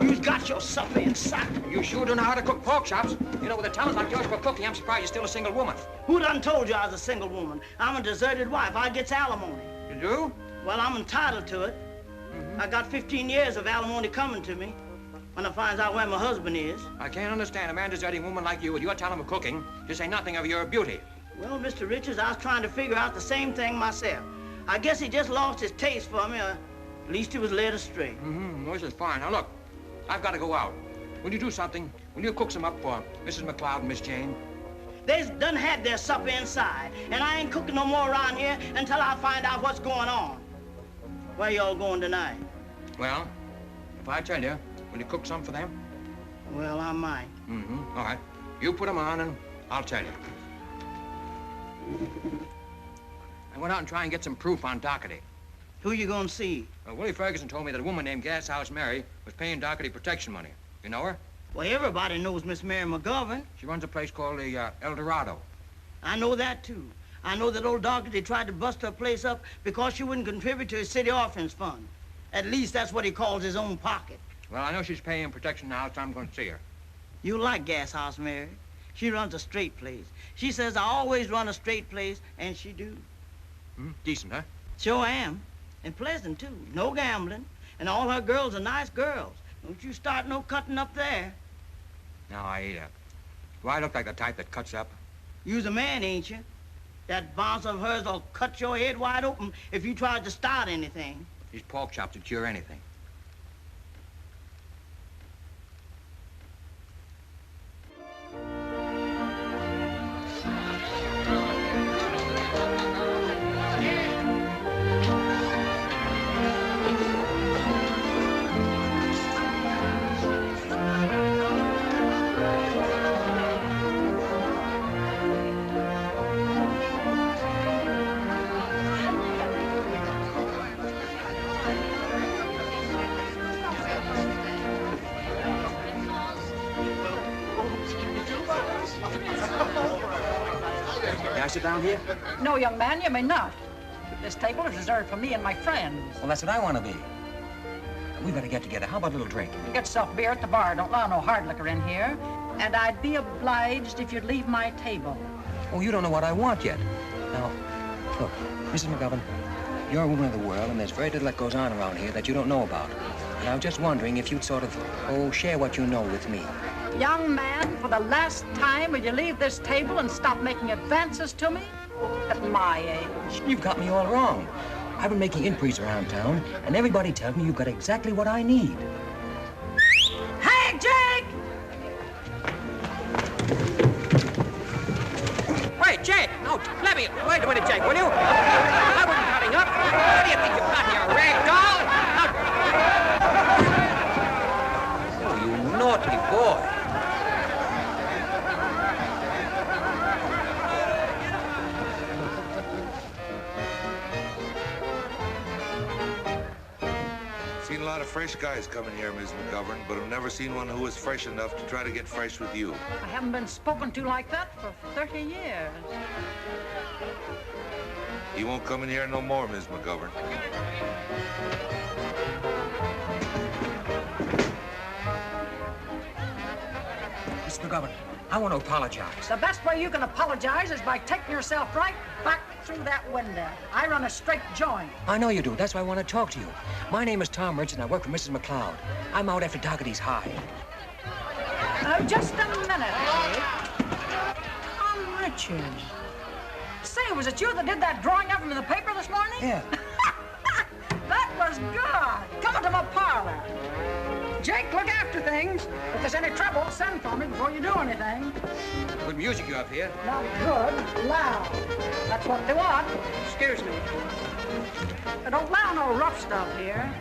You've got your supper inside. You sure do know how to cook pork chops. You know, with a talent like yours for cooking, I'm surprised you're still a single woman. Who done told you I was a single woman? I'm a deserted wife. I gets alimony. You do? Well, I'm entitled to it. I got 15 years of alimony coming to me when I finds out where my husband is. I can't understand a man deserting a woman like you with your talent of cooking to say nothing of your beauty. Well, Mr. Richards, I was trying to figure out the same thing myself. I guess he just lost his taste for me, or at least he was led astray. This is fine. Now, look, I've got to go out. Will you do something? Will you cook some up for Mrs. McLeod and Miss Jane? They done had their supper inside, and I ain't cooking no more around here until I find out what's going on. Where y'all going tonight? Well, if I tell you, will you cook some for them? Well, I might. All right. You put them on, and I'll tell you. I went out and tried and get some proof on Doherty. Who you gonna see? Willie Ferguson told me that a woman named Gashouse Mary was paying Doherty protection money. You know her? Well, everybody knows Miss Mary McGovern. She runs a place called the El Dorado. I know that, too. I know that old Doherty tried to bust her place up because she wouldn't contribute to his city orphans fund. At least that's what he calls his own pocket. Well, I know she's paying protection now, so I'm going to see her. You like Gashouse Mary. She runs a straight place. She says I always run a straight place, and she do. Decent, huh? Sure am. And pleasant, too. No gambling. And all her girls are nice girls. Don't you start no cutting up there. Now, Aida, do I look like the type that cuts up? You's a man, ain't you? That bounce of hers will cut your head wide open if you tried to start anything. These pork chops would cure anything. May I sit down here? No, young man, you may not. This table is reserved for me and my friends. Well, that's what I want to be. We better get together. How about a little drink? You get yourself beer at the bar. Don't allow no hard liquor in here. And I'd be obliged if you'd leave my table. Oh, you don't know what I want yet. Now, look, Mrs. McGovern, you're a woman of the world, and there's very little that goes on around here that you don't know about. And I was just wondering if you'd sort of, share what you know with me. Young man, for the last time, will you leave this table and stop making advances to me? At my age. You've got me all wrong. I've been making inquiries around town, and everybody tells me you've got exactly what I need. Hey, Jake! Wait, Jake! No, let me. Wait a minute, Jake, will you? I wasn't cutting up. lot of fresh guys coming here, Miss McGovern, but I've never seen one who was fresh enough to try to get fresh with you. I haven't been spoken to like that for 30 years. You won't come in here no more, Miss McGovern. Miss McGovern, I want to apologize. The best way you can apologize is by taking yourself right back through that window. I run a straight joint. I know you do. That's why I want to talk to you. My name is Tom Richards, and I work for Mrs. McLeod. I'm out after Dougherty's hide. Just a minute, Dave. Tom Richards. Say, was it you that did that drawing up into the paper this morning? Yeah. That was good. Come into my parlor. Jake, look after things. If there's any trouble, send for me before you do anything. Good music you have here. Not good, loud. That's what they want. Excuse me. I don't allow no rough stuff here.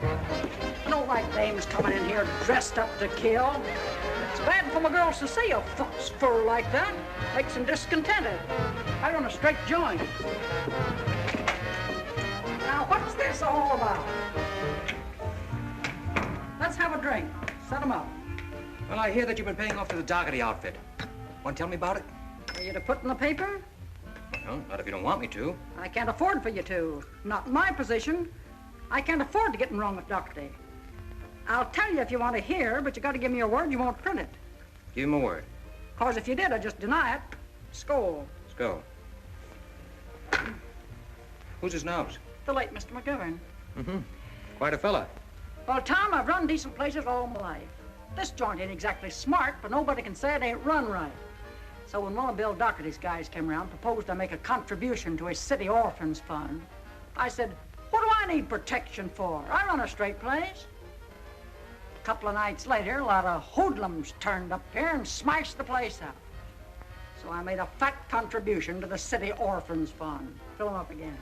I don't like dames coming in here dressed up to kill. It's bad for my girls to see a fox fur like that. Makes them discontented. I run a straight joint. Now, what's this all about? Let's have a drink. Set 'em up. Well, I hear that you've been paying off to the Dougherty outfit. Want to tell me about it? Are you to put in the paper? No, not if you don't want me to. I can't afford for you to. Not in my position. I can't afford to get in wrong with Dougherty. I'll tell you if you want to hear, but you got to give me your word you won't print it. Give him a word. 'Cause if you did, I'd just deny it. Scold. Let's go. Who's his nose? The late Mr. McGovern. Mm-hmm. Quite a fella. Well, Tom, I've run decent places all my life. This joint ain't exactly smart, but nobody can say it ain't run right. So when one of Bill Dougherty's guys came around, proposed I make a contribution to his city orphans fund, I said, what do I need protection for? I run a straight place. A couple of nights later, a lot of hoodlums turned up here and smashed the place up. So I made a fat contribution to the city orphans fund. Fill them up again.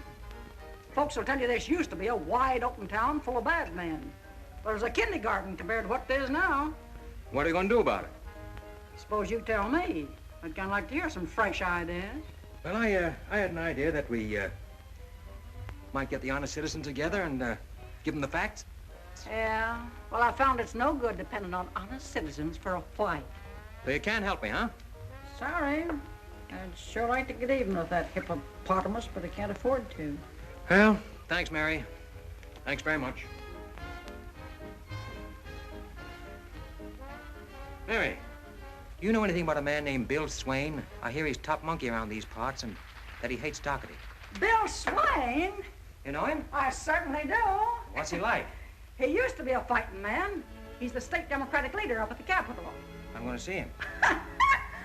Folks will tell you this used to be a wide open town full of bad men. There's a kindergarten compared to what there is now. What are you going to do about it? Suppose you tell me. I'd kind of like to hear some fresh ideas. Well, I had an idea that we might get the honest citizens together and give them the facts. Yeah, well, I found it's no good depending on honest citizens for a fight. So you can't help me, huh? Sorry. I'd sure like to get even with that hippopotamus, but I can't afford to. Well, thanks, Mary. Thanks very much. Mary, do you know anything about a man named Bill Swain? I hear he's top monkey around these parts and that he hates Dougherty. Bill Swain? You know him? I certainly do. What's he like? He used to be a fighting man. He's the state Democratic leader up at the Capitol. I'm going to see him.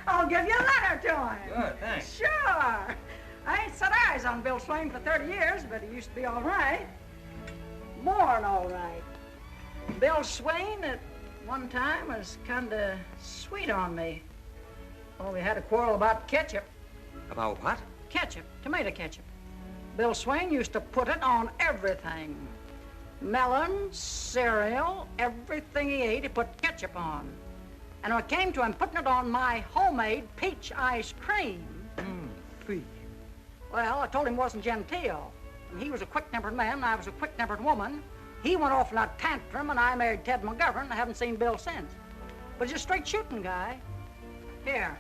I'll give you a letter to him. Good, thanks. Sure. I ain't set eyes on Bill Swain for 30 years, but he used to be all right. More than all right. Bill Swain at one time was kind of sweet on me. Oh, we had a quarrel about ketchup. About what? Ketchup, tomato ketchup. Bill Swain used to put it on everything. Melon, cereal, everything he ate, he put ketchup on. And when it came to him putting it on my homemade peach ice cream. Peach. Well, I told him it wasn't genteel. And he was a quick-tempered man, and I was a quick-tempered woman. He went off in a tantrum, and I married Ted McGovern. I haven't seen Bill since. But he's a straight-shooting guy. Here.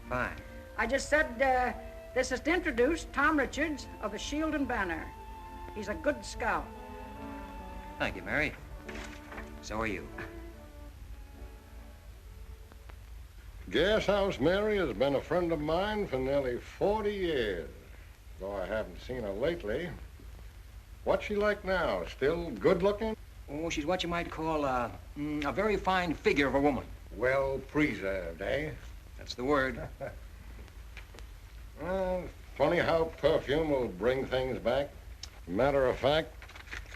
Fine. I just said, this is to introduce Tom Richards of the Shield and Banner. He's a good scout. Thank you, Mary. So are you. Gas House Mary has been a friend of mine for nearly 40 years, though I haven't seen her lately. What's she like now? Still good-looking? Oh, she's what you might call a very fine figure of a woman. Well preserved, eh? That's the word. Well, funny how perfume will bring things back. Matter of fact,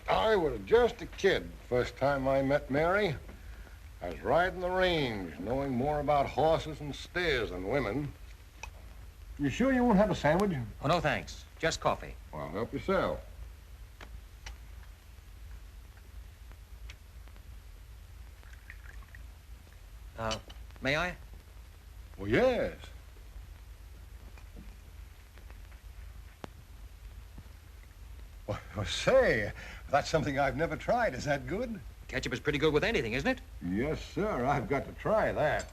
I was just a kid first time I met Mary. I was riding the range, knowing more about horses and steers than women. You sure you won't have a sandwich? Oh, no, thanks. Just coffee. Well, help yourself. May I? Well, yes. Well, say, that's something I've never tried. Is that good? Ketchup is pretty good with anything, isn't it? Yes, sir. I've got to try that.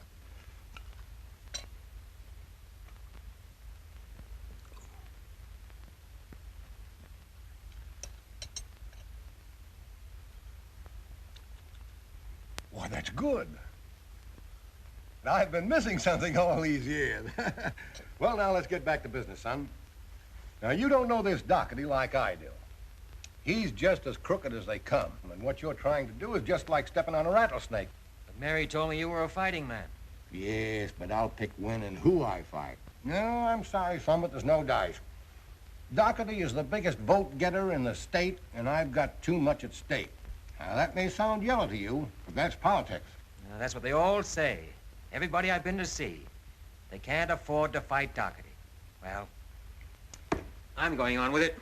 Why, that's good. I've been missing something all these years. Well, now let's get back to business, son. Now, you don't know this Doherty like I do. He's just as crooked as they come, and what you're trying to do is just like stepping on a rattlesnake. But Mary told me you were a fighting man. Yes, but I'll pick when and who I fight. No, I'm sorry, son, but there's no dice. Doherty is the biggest vote-getter in the state, and I've got too much at stake. Now, that may sound yellow to you, but that's politics. Now, that's what they all say. Everybody I've been to see. They can't afford to fight Doherty. Well, I'm going on with it.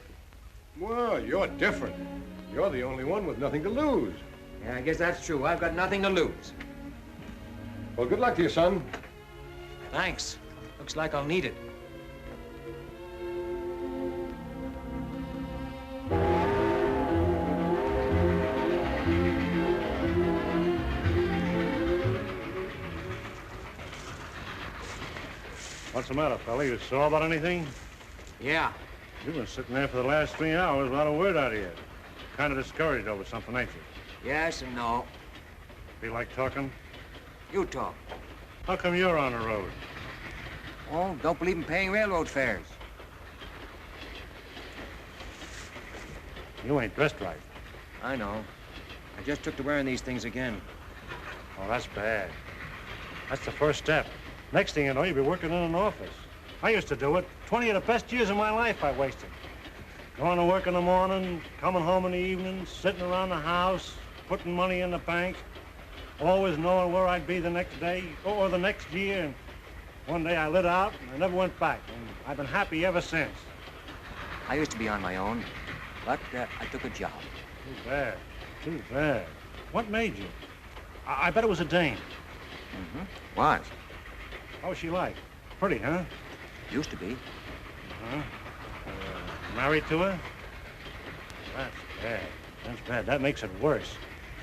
Well, you're different. You're the only one with nothing to lose. Yeah, I guess that's true. I've got nothing to lose. Well, good luck to you, son. Thanks. Looks like I'll need it. What's the matter, fella? You sore about anything? Yeah. You've been sitting there for the last 3 hours without a word out of you. Kind of discouraged over something, ain't you? Yes and no. Feel like talking? You talk. How come you're on the road? Oh, don't believe in paying railroad fares. You ain't dressed right. I know. I just took to wearing these things again. Oh, that's bad. That's the first step. Next thing you know, you'll be working in an office. I used to do it. 20 of the best years of my life I wasted. Going to work in the morning, coming home in the evening, sitting around the house, putting money in the bank, always knowing where I'd be the next day or the next year. And one day I lit out and I never went back. And I've been happy ever since. I used to be on my own, but I took a job. Too bad. Too bad. What made you? I bet it was a dame. Mm-hmm. Was. How was she like? Pretty, huh? Used to be. Uh-huh. Married to her? That's bad. That's bad. That makes it worse.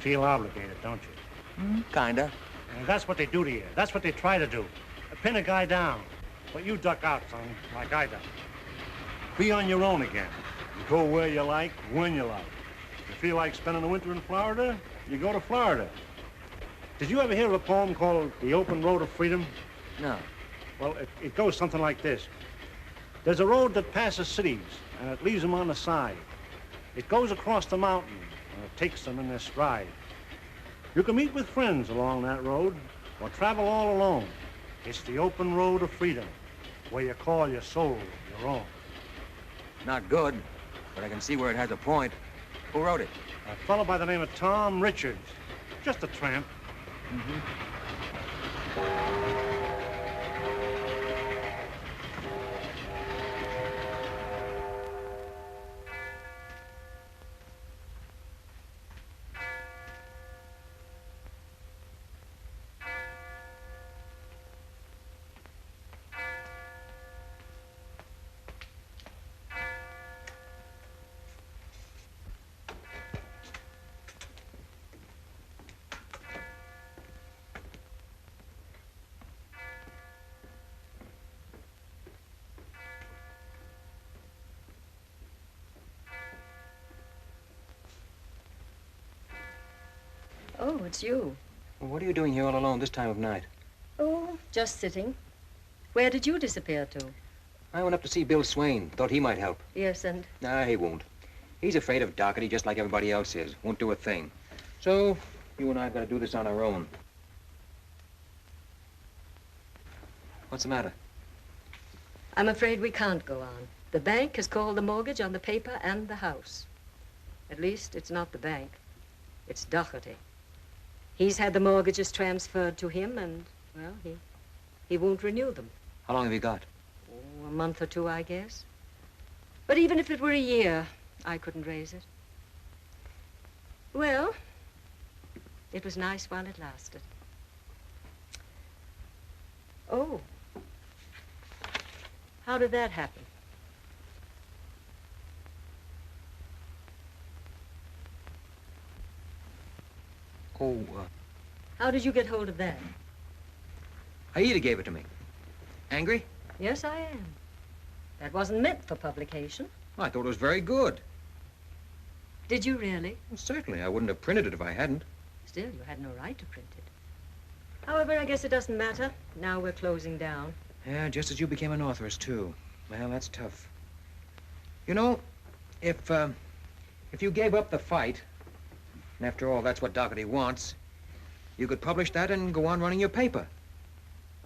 Feel obligated, don't you? Kinda. And that's what they do to you. That's what they try to do. Pin a guy down. But you duck out, son, like I done. Be on your own again. You go where you like, when you like. If you feel like spending the winter in Florida, you go to Florida. Did you ever hear of a poem called The Open Road of Freedom? No. Well, it goes something like this. There's a road that passes cities, and it leaves them on the side. It goes across the mountain, and it takes them in their stride. You can meet with friends along that road, or travel all alone. It's the open road of freedom, where you call your soul your own. Not good, but I can see where it has a point. Who wrote it? A fellow by the name of Tom Richards. Just a tramp. Oh, it's you. Well, what are you doing here all alone this time of night? Oh, just sitting. Where did you disappear to? I went up to see Bill Swain. Thought he might help. Yes, and? Nah, he won't. He's afraid of Doherty just like everybody else is. Won't do a thing. So, you and I have got to do this on our own. What's the matter? I'm afraid we can't go on. The bank has called the mortgage on the paper and the house. At least, it's not the bank. It's Doherty. He's had the mortgages transferred to him, and, well, he won't renew them. How long have you got? Oh, a month or two, I guess. But even if it were a year, I couldn't raise it. Well, it was nice while it lasted. Oh. How did that happen? How did you get hold of that? Aida gave it to me. Angry? Yes, I am. That wasn't meant for publication. I thought it was very good. Did you really? Well, certainly. I wouldn't have printed it if I hadn't. Still, you had no right to print it. However, I guess it doesn't matter. Now we're closing down. Yeah, just as you became an authoress, too. Well, that's tough. You know, if you gave up the fight, and after all, that's what Dougherty wants, you could publish that and go on running your paper.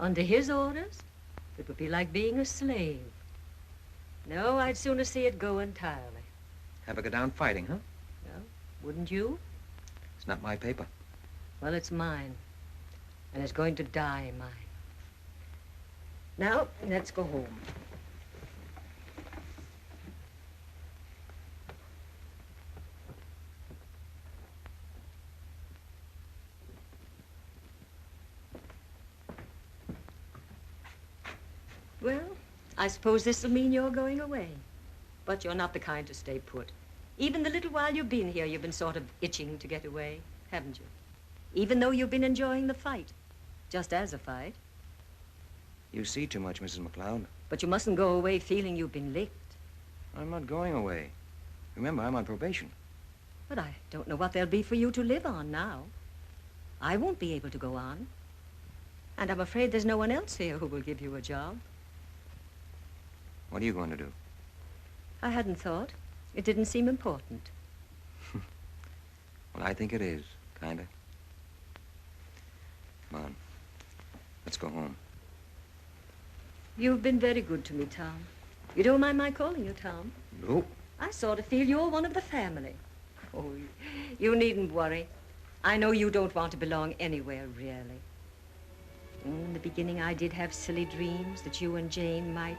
Under his orders, it would be like being a slave. No, I'd sooner see it go entirely. Have it go down fighting, huh? Well, wouldn't you? It's not my paper. Well, it's mine. And it's going to die mine. Now, let's go home. Well, I suppose this'll mean you're going away. But you're not the kind to stay put. Even the little while you've been here, you've been sort of itching to get away, haven't you? Even though you've been enjoying the fight. Just as a fight. You see too much, Mrs. McLeod. But you mustn't go away feeling you've been licked. I'm not going away. Remember, I'm on probation. But I don't know what there'll be for you to live on now. I won't be able to go on. And I'm afraid there's no one else here who will give you a job. What are you going to do? I hadn't thought. It didn't seem important. Well, I think it is, kinda. Come on. Let's go home. You've been very good to me, Tom. You don't mind my calling you Tom? Nope. I sort of feel you're one of the family. Oh, you needn't worry. I know you don't want to belong anywhere, really. In the beginning, I did have silly dreams that you and Jane might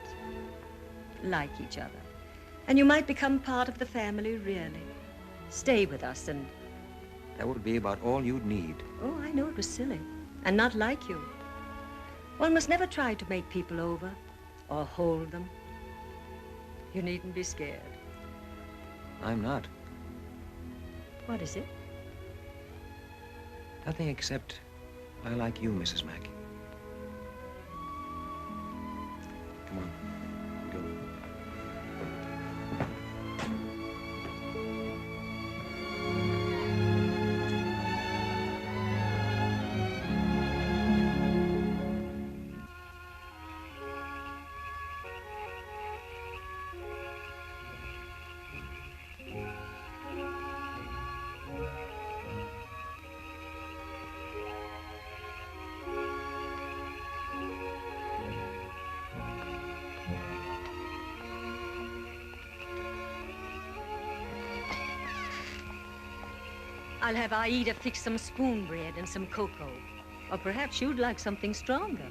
like each other. And you might become part of the family, really. Stay with us and... That would be about all you'd need. Oh, I know it was silly. And not like you. One must never try to make people over or hold them. You needn't be scared. I'm not. What is it? Nothing except I like you, Mrs. Mack. Come on. Go. I'll have Aida fix some spoon bread and some cocoa. Or perhaps you'd like something stronger.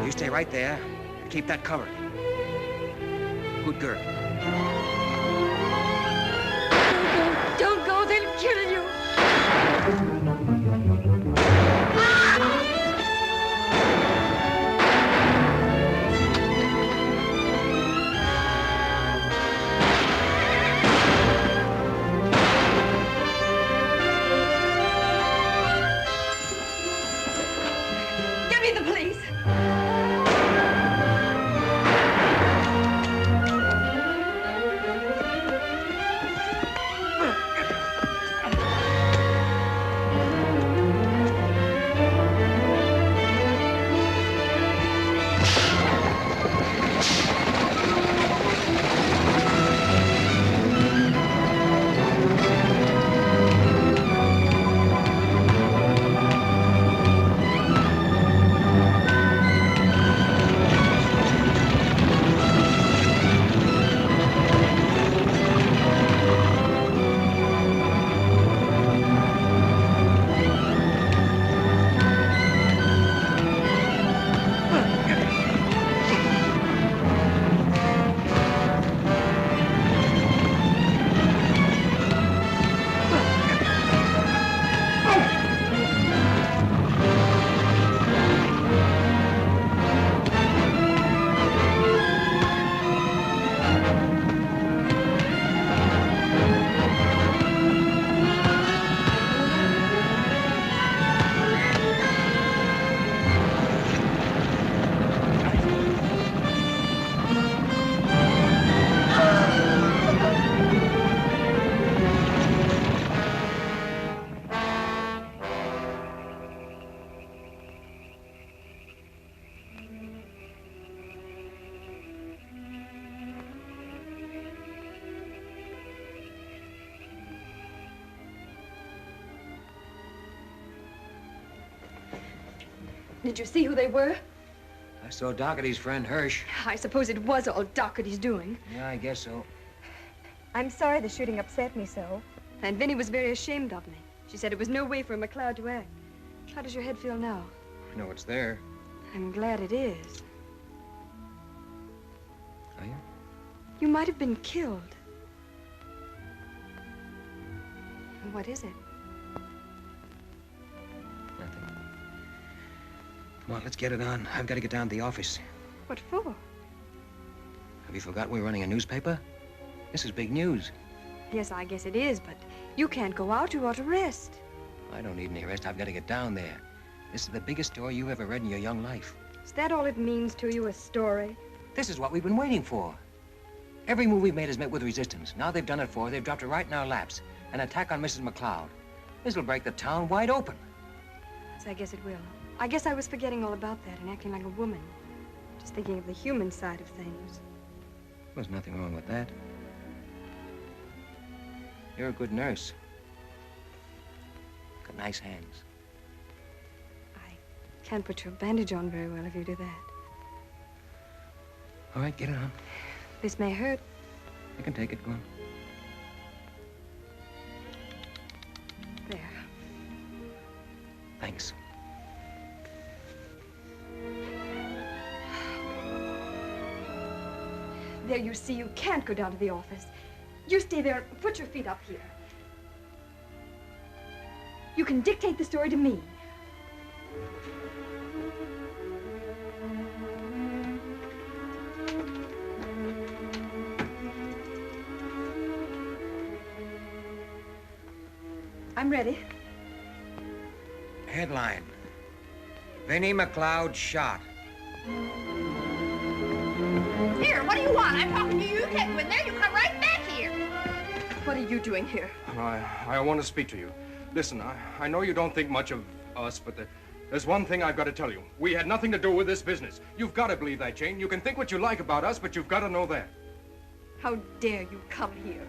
You stay right there and keep that covered. Good girl. Don't go, they'll kill you. Get me the police. Did you see who they were? I saw Doherty's friend, Hirsch. I suppose it was all Doherty's doing. Yeah, I guess so. I'm sorry the shooting upset me so. And Vinnie was very ashamed of me. She said it was no way for McLeod to act. How does your head feel now? I know it's there. I'm glad it is. Are you? You might have been killed. What is it? Nothing. Come on, let's get it on. I've got to get down to the office. What for? Have you forgotten we're running a newspaper? This is big news. Yes, I guess it is, but you can't go out. You ought to rest. I don't need any rest. I've got to get down there. This is the biggest story you've ever read in your young life. Is that all it means to you, a story? This is what we've been waiting for. Every move we've made has met with resistance. Now they've done it for. They've dropped it right in our laps. An attack on Mrs. McLeod. This'll break the town wide open. Yes, I guess it will. I guess I was forgetting all about that and acting like a woman. Just thinking of the human side of things. There's nothing wrong with that. You're a good nurse. Got nice hands. Can't put your bandage on very well if you do that. All right, get it on. This may hurt. You can take it. Go on. There. Thanks. There, you see, you can't go down to the office. You stay there and put your feet up here. You can dictate the story to me. I'm ready. Headline. Vinnie McLeod shot. Here, what do you want? I'm talking to you. You can't go in there. You come right back here. What are you doing here? I want to speak to you. Listen, I know you don't think much of us, but there's one thing I've got to tell you. We had nothing to do with this business. You've got to believe that, Jane. You can think what you like about us, but you've got to know that. How dare you come here?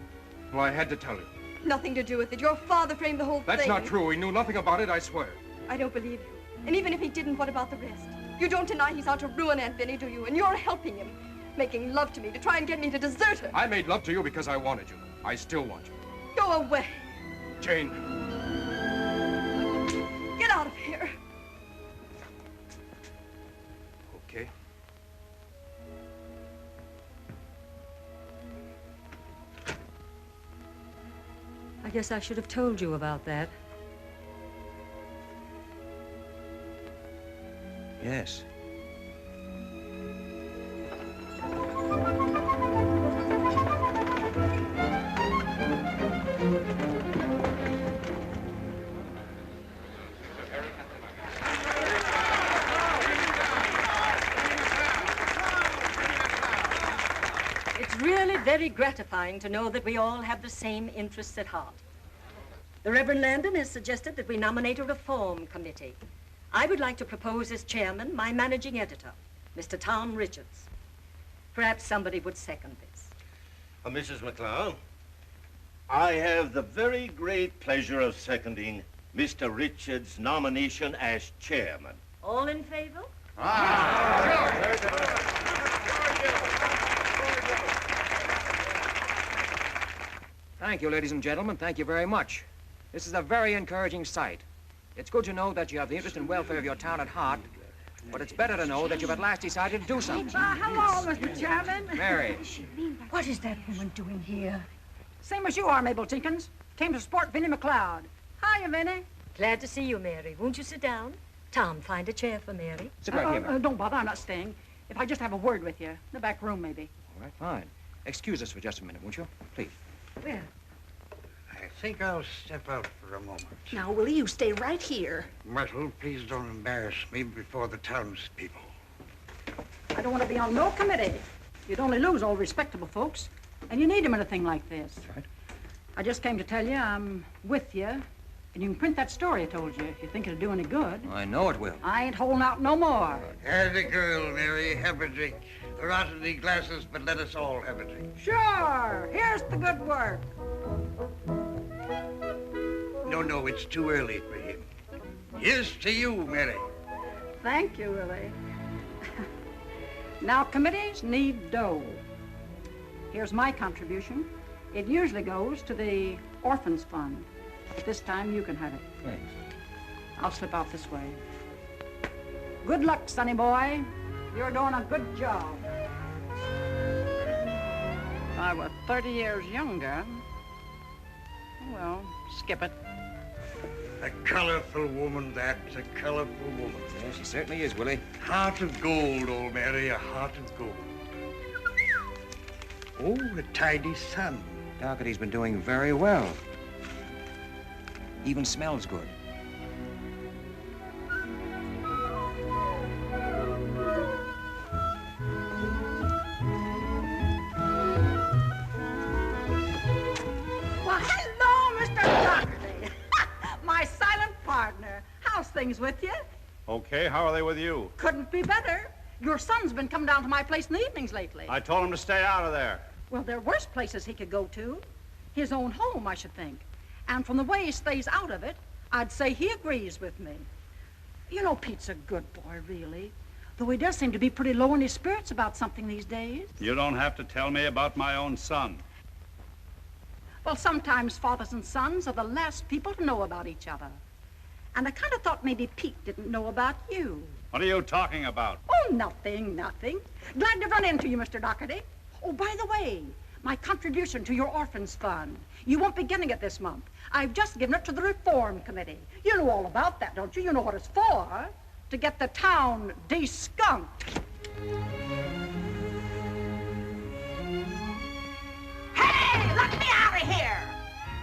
Well, I had to tell you. Nothing to do with it. Your father framed the whole thing. That's not true. He knew nothing about it, I swear. I don't believe you. And even if he didn't, what about the rest? You don't deny he's out to ruin Aunt Vinnie, do you? And you're helping him, making love to me to try and get me to desert her. I made love to you because I wanted you. I still want you. Go away. Jane. Get out of here. Okay. I guess I should have told you about that. Yes. It's really very gratifying to know that we all have the same interests at heart. The Reverend Landon has suggested that we nominate a reform committee. I would like to propose as chairman my managing editor, Mr. Tom Richards. Perhaps somebody would second this. Mrs. McLeod, I have the very great pleasure of seconding Mr. Richards' nomination as chairman. All in favor? Thank you, ladies and gentlemen. Thank you very much. This is a very encouraging sight. It's good to know that you have the interest and welfare of your town at heart, but it's better to know that you've at last decided to do something. Hello, Mr. Chairman. Mary. What is that woman doing here? Same as you are, Mabel Tinkins. Came to support Vinnie McLeod. Hiya, Vinnie. Glad to see you, Mary. Won't you sit down? Tom, find a chair for Mary. Sit right here, Mary. Don't bother, I'm not staying. If I just have a word with you, in the back room, maybe. All right, fine. Excuse us for just a minute, won't you? Please. Well. I think I'll step out for a moment. Now, Willie, you stay right here. Myrtle, please don't embarrass me before the townspeople. I don't want to be on no committee. You'd only lose all respectable folks, and you need them in a thing like this. That's right. I just came to tell you I'm with you, and you can print that story I told you if you think it'll do any good. I know it will. I ain't holding out no more. As a girl, Mary, have a drink. There aren't any glasses, but let us all have a drink. Sure. Here's the good work. No, it's too early for him. Here's to you, Mary. Thank you, Willie. Now, committees need dough. Here's my contribution. It usually goes to the Orphans Fund. But this time, you can have it. Thanks. I'll slip out this way. Good luck, sonny boy. You're doing a good job. If I were 30 years younger, well, skip it. A colorful woman, that's a colorful woman. Yeah, she certainly is, Willie. Heart of gold, old Mary, a heart of gold. Oh, a tidy son. Dougherty's been doing very well. Even smells good. Well, hello, Mr. Dougherty. My silent partner. How's things with you? Okay, how are they with you? Couldn't be better. Your son's been coming down to my place in the evenings lately. I told him to stay out of there. Well, there are worse places he could go to. His own home, I should think. And from the way he stays out of it, I'd say he agrees with me. You know, Pete's a good boy, really. Though he does seem to be pretty low in his spirits about something these days. You don't have to tell me about my own son. Well, sometimes fathers and sons are the last people to know about each other. And I kind of thought maybe Pete didn't know about you. What are you talking about? Oh, nothing, nothing. Glad to run into you, Mr. Dougherty. Oh, by the way, my contribution to your orphans fund. You won't be getting it this month. I've just given it to the Reform Committee. You know all about that, don't you? You know what it's for. To get the town de-skunked. Hey, let me out of here!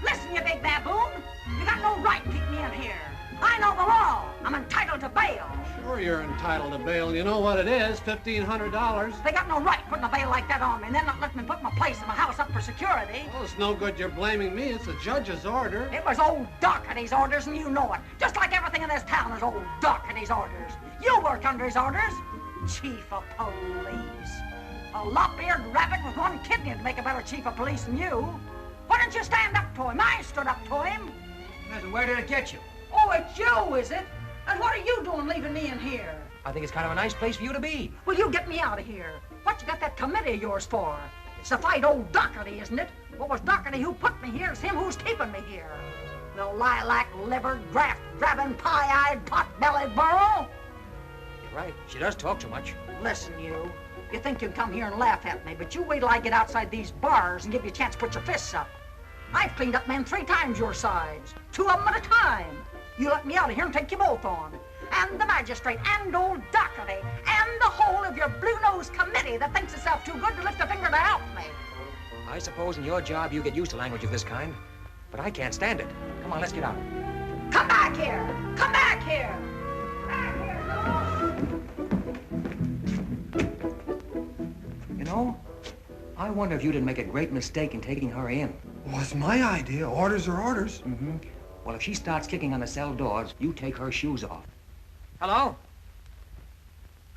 Listen, you big baboon. You got no right to keep me in here. I know the law. I'm entitled to bail. Sure you're entitled to bail. You know what it is, $1,500. They got no right putting a bail like that on me and then not letting me put my place in my house up for security. Well, it's no good you're blaming me. It's the judge's order. It was old Dougherty's orders, and you know it. Just like everything in this town is old Dougherty's orders. You work under his orders. Chief of police. A lop-eared rabbit with one kidney would make a better chief of police than you. Why didn't you stand up to him? I stood up to him. Yes, where did it get you? Oh, it's you, is it? And what are you doing leaving me in here? I think it's kind of a nice place for you to be. Well, you get me out of here. What you got that committee of yours for? It's to fight old Dougherty, isn't it? What was Dougherty who put me here? It's him who's keeping me here. The lilac-livered, graft-grabbing, pie-eyed, pot-bellied burro. You're right. She does talk too much. Listen, you. You think you can come here and laugh at me, but you wait till I get outside these bars and give you a chance to put your fists up. I've cleaned up men 3 times your size. 2 of them at a time. You let me out of here and take you both on. And the magistrate, and old Dougherty, and the whole of your blue-nosed committee that thinks itself too good to lift a finger to help me. I suppose in your job you get used to language of this kind, but I can't stand it. Come on, let's get out. Come back here! Come back here! Back here, You know, I wonder if you didn't make a great mistake in taking her in. Well, it's my idea. Orders are orders. Mm-hmm. Well, if she starts kicking on the cell doors, you take her shoes off. Hello?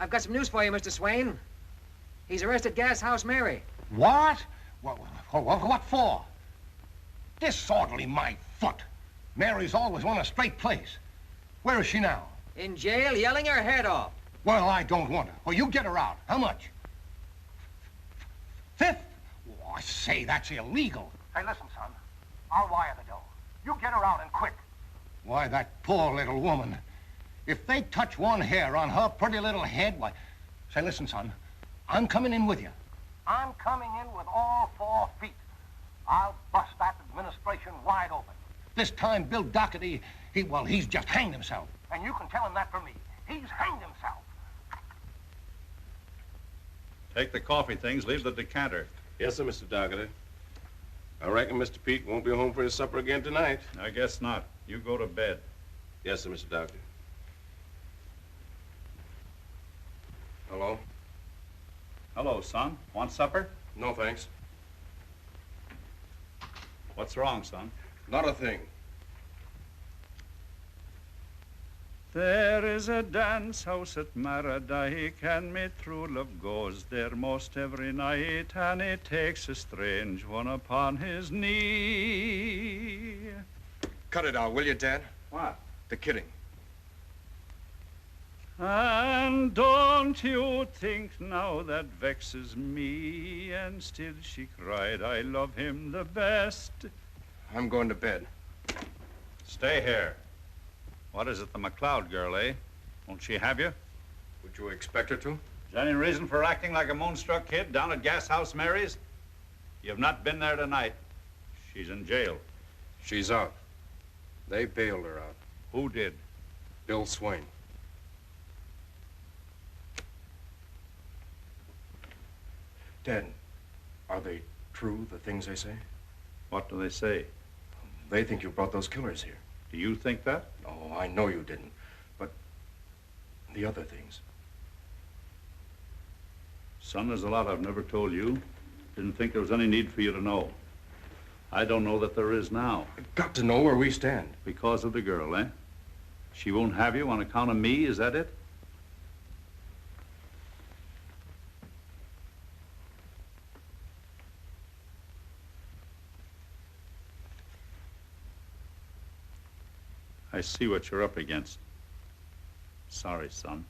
I've got some news for you, Mr. Swain. He's arrested Gas House Mary. What? What for? Disorderly my foot. Mary's always won a straight place. Where is she now? In jail, yelling her head off. Well, I don't want her. Well, you get her out. How much? 50? Oh, I say, that's illegal. Hey, listen, son. I'll wire the dough. You get her out and quick. Why, that poor little woman. If they touch one hair on her pretty little head, why... Say, listen, son. I'm coming in with you. I'm coming in with all 4 feet. I'll bust that administration wide open. This time, Bill Dougherty, he's just hanged himself. And you can tell him that from me. He's hanged himself. Take the coffee things, leave the decanter. Yes, sir, Mr. Dougherty. I reckon Mr. Pete won't be home for his supper again tonight. I guess not. You go to bed. Yes, sir, Mr. Dougherty. Hello? Hello, son. Want supper? No, thanks. What's wrong, son? Not a thing. There is a dance house at Mardyke, and me true love goes there most every night, and he takes a strange one upon his knee. Cut it out, will you, Dad? What? The kidding. And don't you think now that vexes me? And still she cried, I love him the best. I'm going to bed. Stay here. What is it, the McLeod girl, eh? Won't she have you? Would you expect her to? Is there any reason for acting like a moonstruck kid down at Gas House Mary's? You have not been there tonight. She's in jail. She's out. They bailed her out. Who did? Bill Swain. Dad, are they true, the things they say? What do they say? They think you brought those killers here. Do you think that? Oh, I know you didn't. But the other things. Son, there's a lot I've never told you. Didn't think there was any need for you to know. I don't know that there is now. I've got to know where we stand. Because of the girl, eh? She won't have you on account of me, is that it? I see what you're up against. Sorry, son.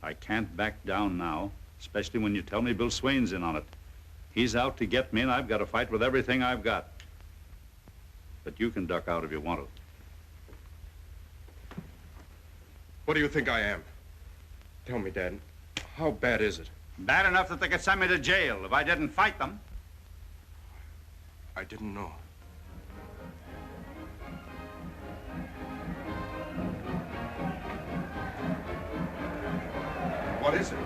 I can't back down now, especially when you tell me Bill Swain's in on it. He's out to get me, and I've got to fight with everything I've got. But you can duck out if you want to. What do you think I am? Tell me, Dad, how bad is it? Bad enough that they could send me to jail if I didn't fight them. I didn't know. What is it?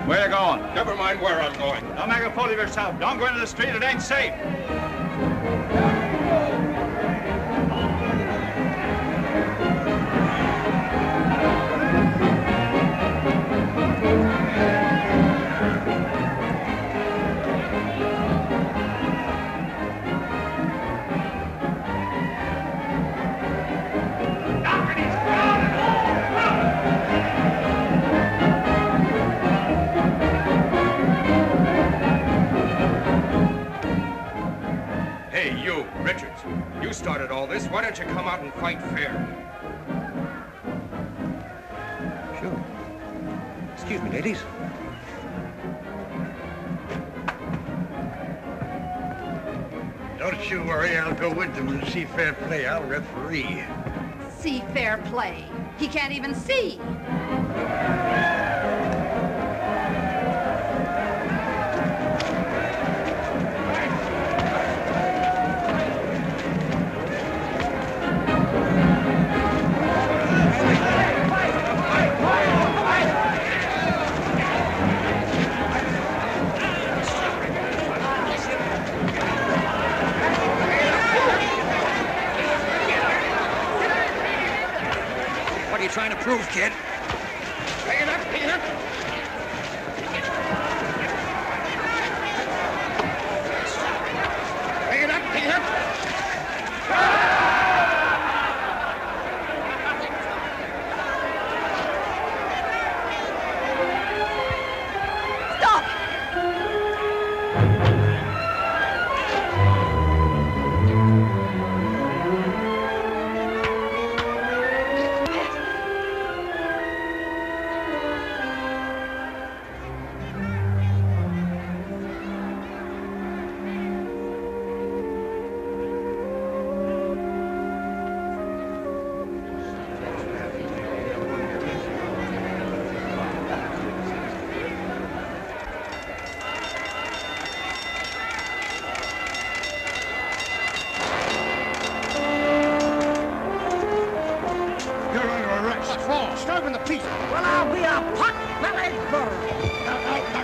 Where you going? Never mind where I'm going. Don't make a fool of yourself. Don't go into the street. It ain't safe. Hey, you, Richards. You started all this. Why don't you come out and fight fair? Sure. Excuse me, ladies. Don't you worry, I'll go with them and see fair play. I'll referee. See fair play. He can't even see. What are you trying to prove, kid? Bring it up, Peter. Bring it up, Peter. teeth. Well, I'll be a pot-bellied bird. Now,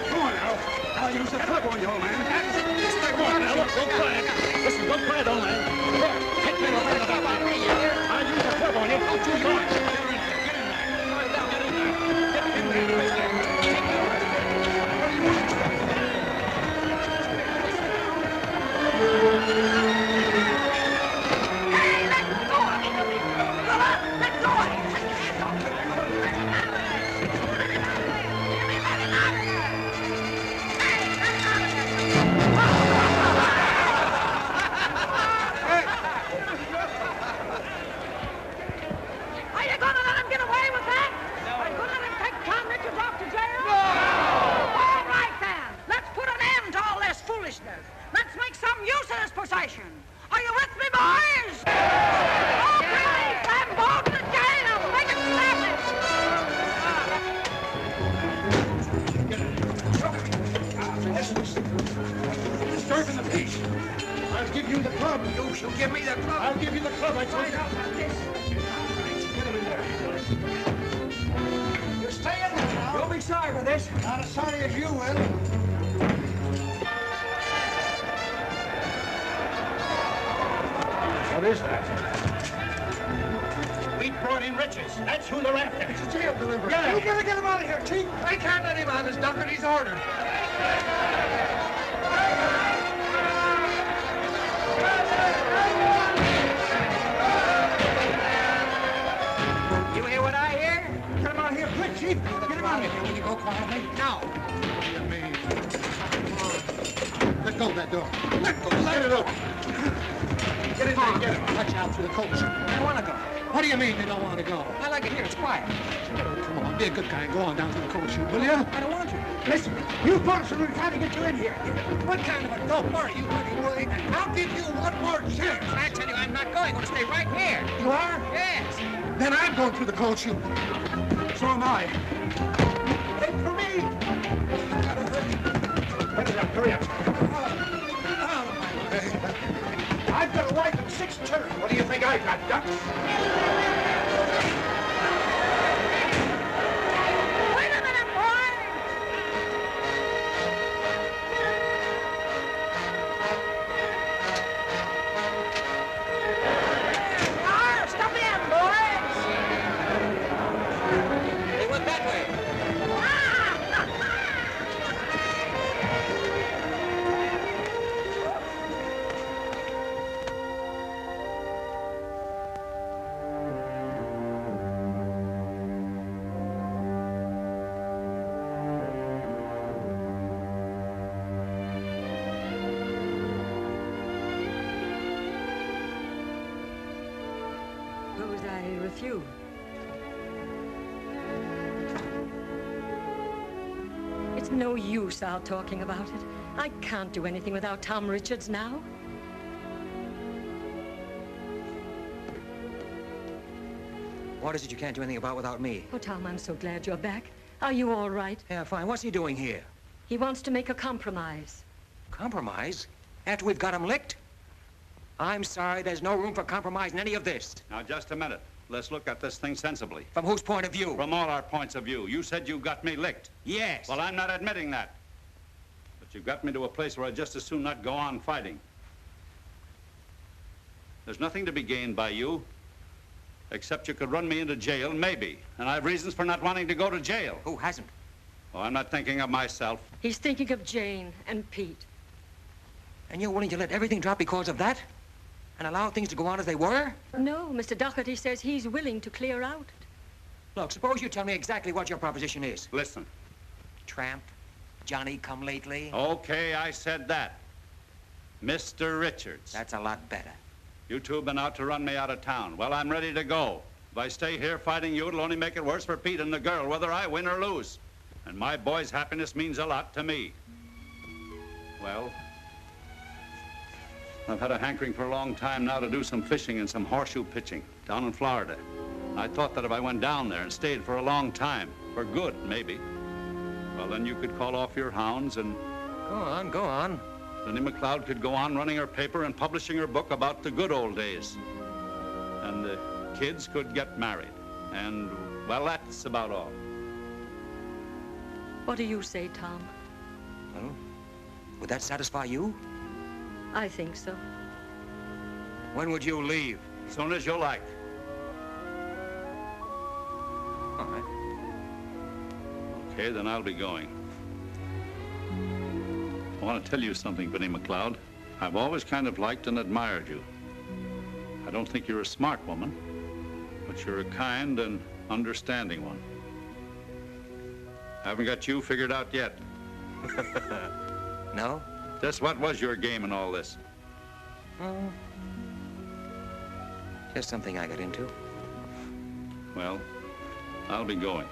come on now. I'll use the club on you, old man. Come on now, look, don't quiet. Listen, don't quiet, old man. Here, take me over the club on me. I'll use the club on you. Don't you go. Let's make some use of this possession. Are you with me, boys? Okay, and go to the jail. Make it Disturbing the peace. I'll give you the club. You shall give me the club. I'll give you the club, I told you. Get him in there. You stay in there now. You'll be sorry for this. Not as sorry as you will. What is that? We brought in riches. That's who they're after. It's a jail delivery. You gotta get him out of here, Chief. I can't let him out. His Dougherty's ordered. You hear what I hear? Get him out of here, quick, Chief. Get him out of here. Will you go quietly? No. You mean? Let go of that door. Let go. Let it open. Get in there, get him. Watch out for the coach. I don't want to go. What do you mean you don't want to go? I like it here. It's quiet. Come on, be a good guy and go on down to the coach, will you? I don't want to. Listen, you folks are trying to get you in here. What kind of a dope are you, buddy boy? I'll give you one more chance. I tell you, I'm not going. I'm going to stay right here. You are? Yes. Then I'm going through the cold chute. So am I. Wait for me. Hurry up. I've got a wife and 6 children. What do you think I've got, ducks? Wait a minute, boy! Stop in, boys! They went that way. Suppose I refuse. It's no use our talking about it. I can't do anything without Tom Richards now. What is it you can't do anything about without me? Oh, Tom, I'm so glad you're back. Are you all right? Yeah, fine. What's he doing here? He wants to make a compromise. Compromise? After we've got him licked? I'm sorry, there's no room for compromise in any of this. Now, just a minute. Let's look at this thing sensibly. From whose point of view? From all our points of view. You said you got me licked. Yes. Well, I'm not admitting that. But you got me to a place where I'd just as soon not go on fighting. There's nothing to be gained by you, except you could run me into jail, maybe. And I have reasons for not wanting to go to jail. Who hasn't? Oh, I'm not thinking of myself. He's thinking of Jane and Pete. And you're willing to let everything drop because of that? And allow things to go on as they were? No, Mr. Dougherty says he's willing to clear out. Look, suppose you tell me exactly what your proposition is. Listen. Tramp, Johnny come lately. Okay, I said that. Mr. Richards. That's a lot better. You two have been out to run me out of town. Well, I'm ready to go. If I stay here fighting you, it'll only make it worse for Pete and the girl, whether I win or lose. And my boy's happiness means a lot to me. Well, I've had a hankering for a long time now to do some fishing and some horseshoe pitching down in Florida. I thought that if I went down there and stayed for a long time, for good, maybe, well, then you could call off your hounds and... Go on, go on. Lindy McLeod could go on running her paper and publishing her book about the good old days. And the kids could get married. And, well, that's about all. What do you say, Tom? Well, would that satisfy you? I think so. When would you leave? As soon as you like. All right. Okay, then I'll be going. I want to tell you something, Benny McLeod. I've always kind of liked and admired you. I don't think you're a smart woman, but you're a kind and understanding one. I haven't got you figured out yet. No? Just what was your game in all this? Oh. Just something I got into. Well, I'll be going.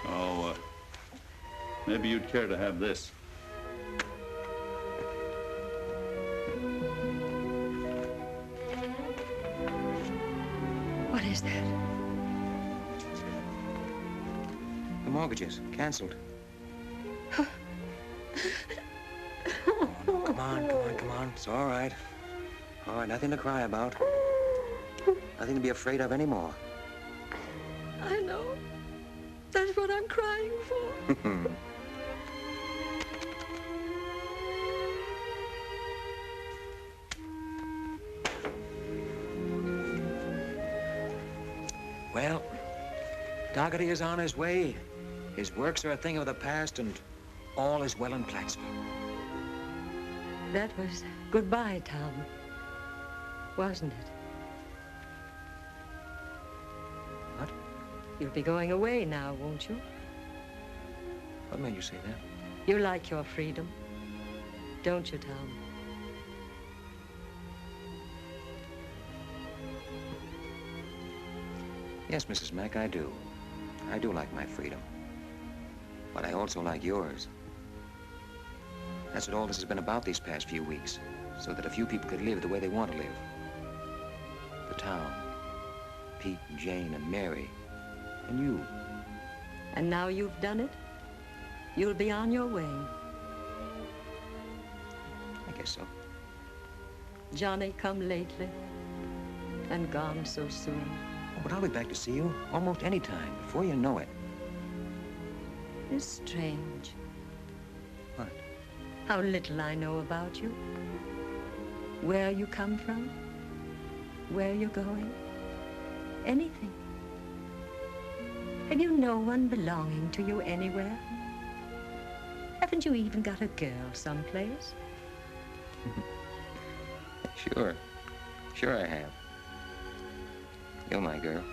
Oh, maybe you'd care to have this. What is that? The mortgages, canceled. Come on. It's all right. All right, nothing to cry about. Nothing to be afraid of anymore. I know. That's what I'm crying for. Well, Dougherty is on his way. His works are a thing of the past, and all is well in Plattsville. That was goodbye, Tom. Wasn't it? What? You'll be going away now, won't you? What made you say that? You like your freedom, don't you, Tom? Yes, Mrs. Mack, I do. I do like my freedom. But I also like yours. That's what all this has been about these past few weeks, so that a few people could live the way they want to live. The town, Pete and Jane and Mary, and you. And now you've done it, you'll be on your way. I guess so. Johnny come lately and gone so soon. Oh, but I'll be back to see you almost any time, before you know it. It's strange. What? How little I know about you. Where you come from. Where you're going. Anything. Have you no one belonging to you anywhere? Haven't you even got a girl someplace? Sure. Sure I have. You're my girl.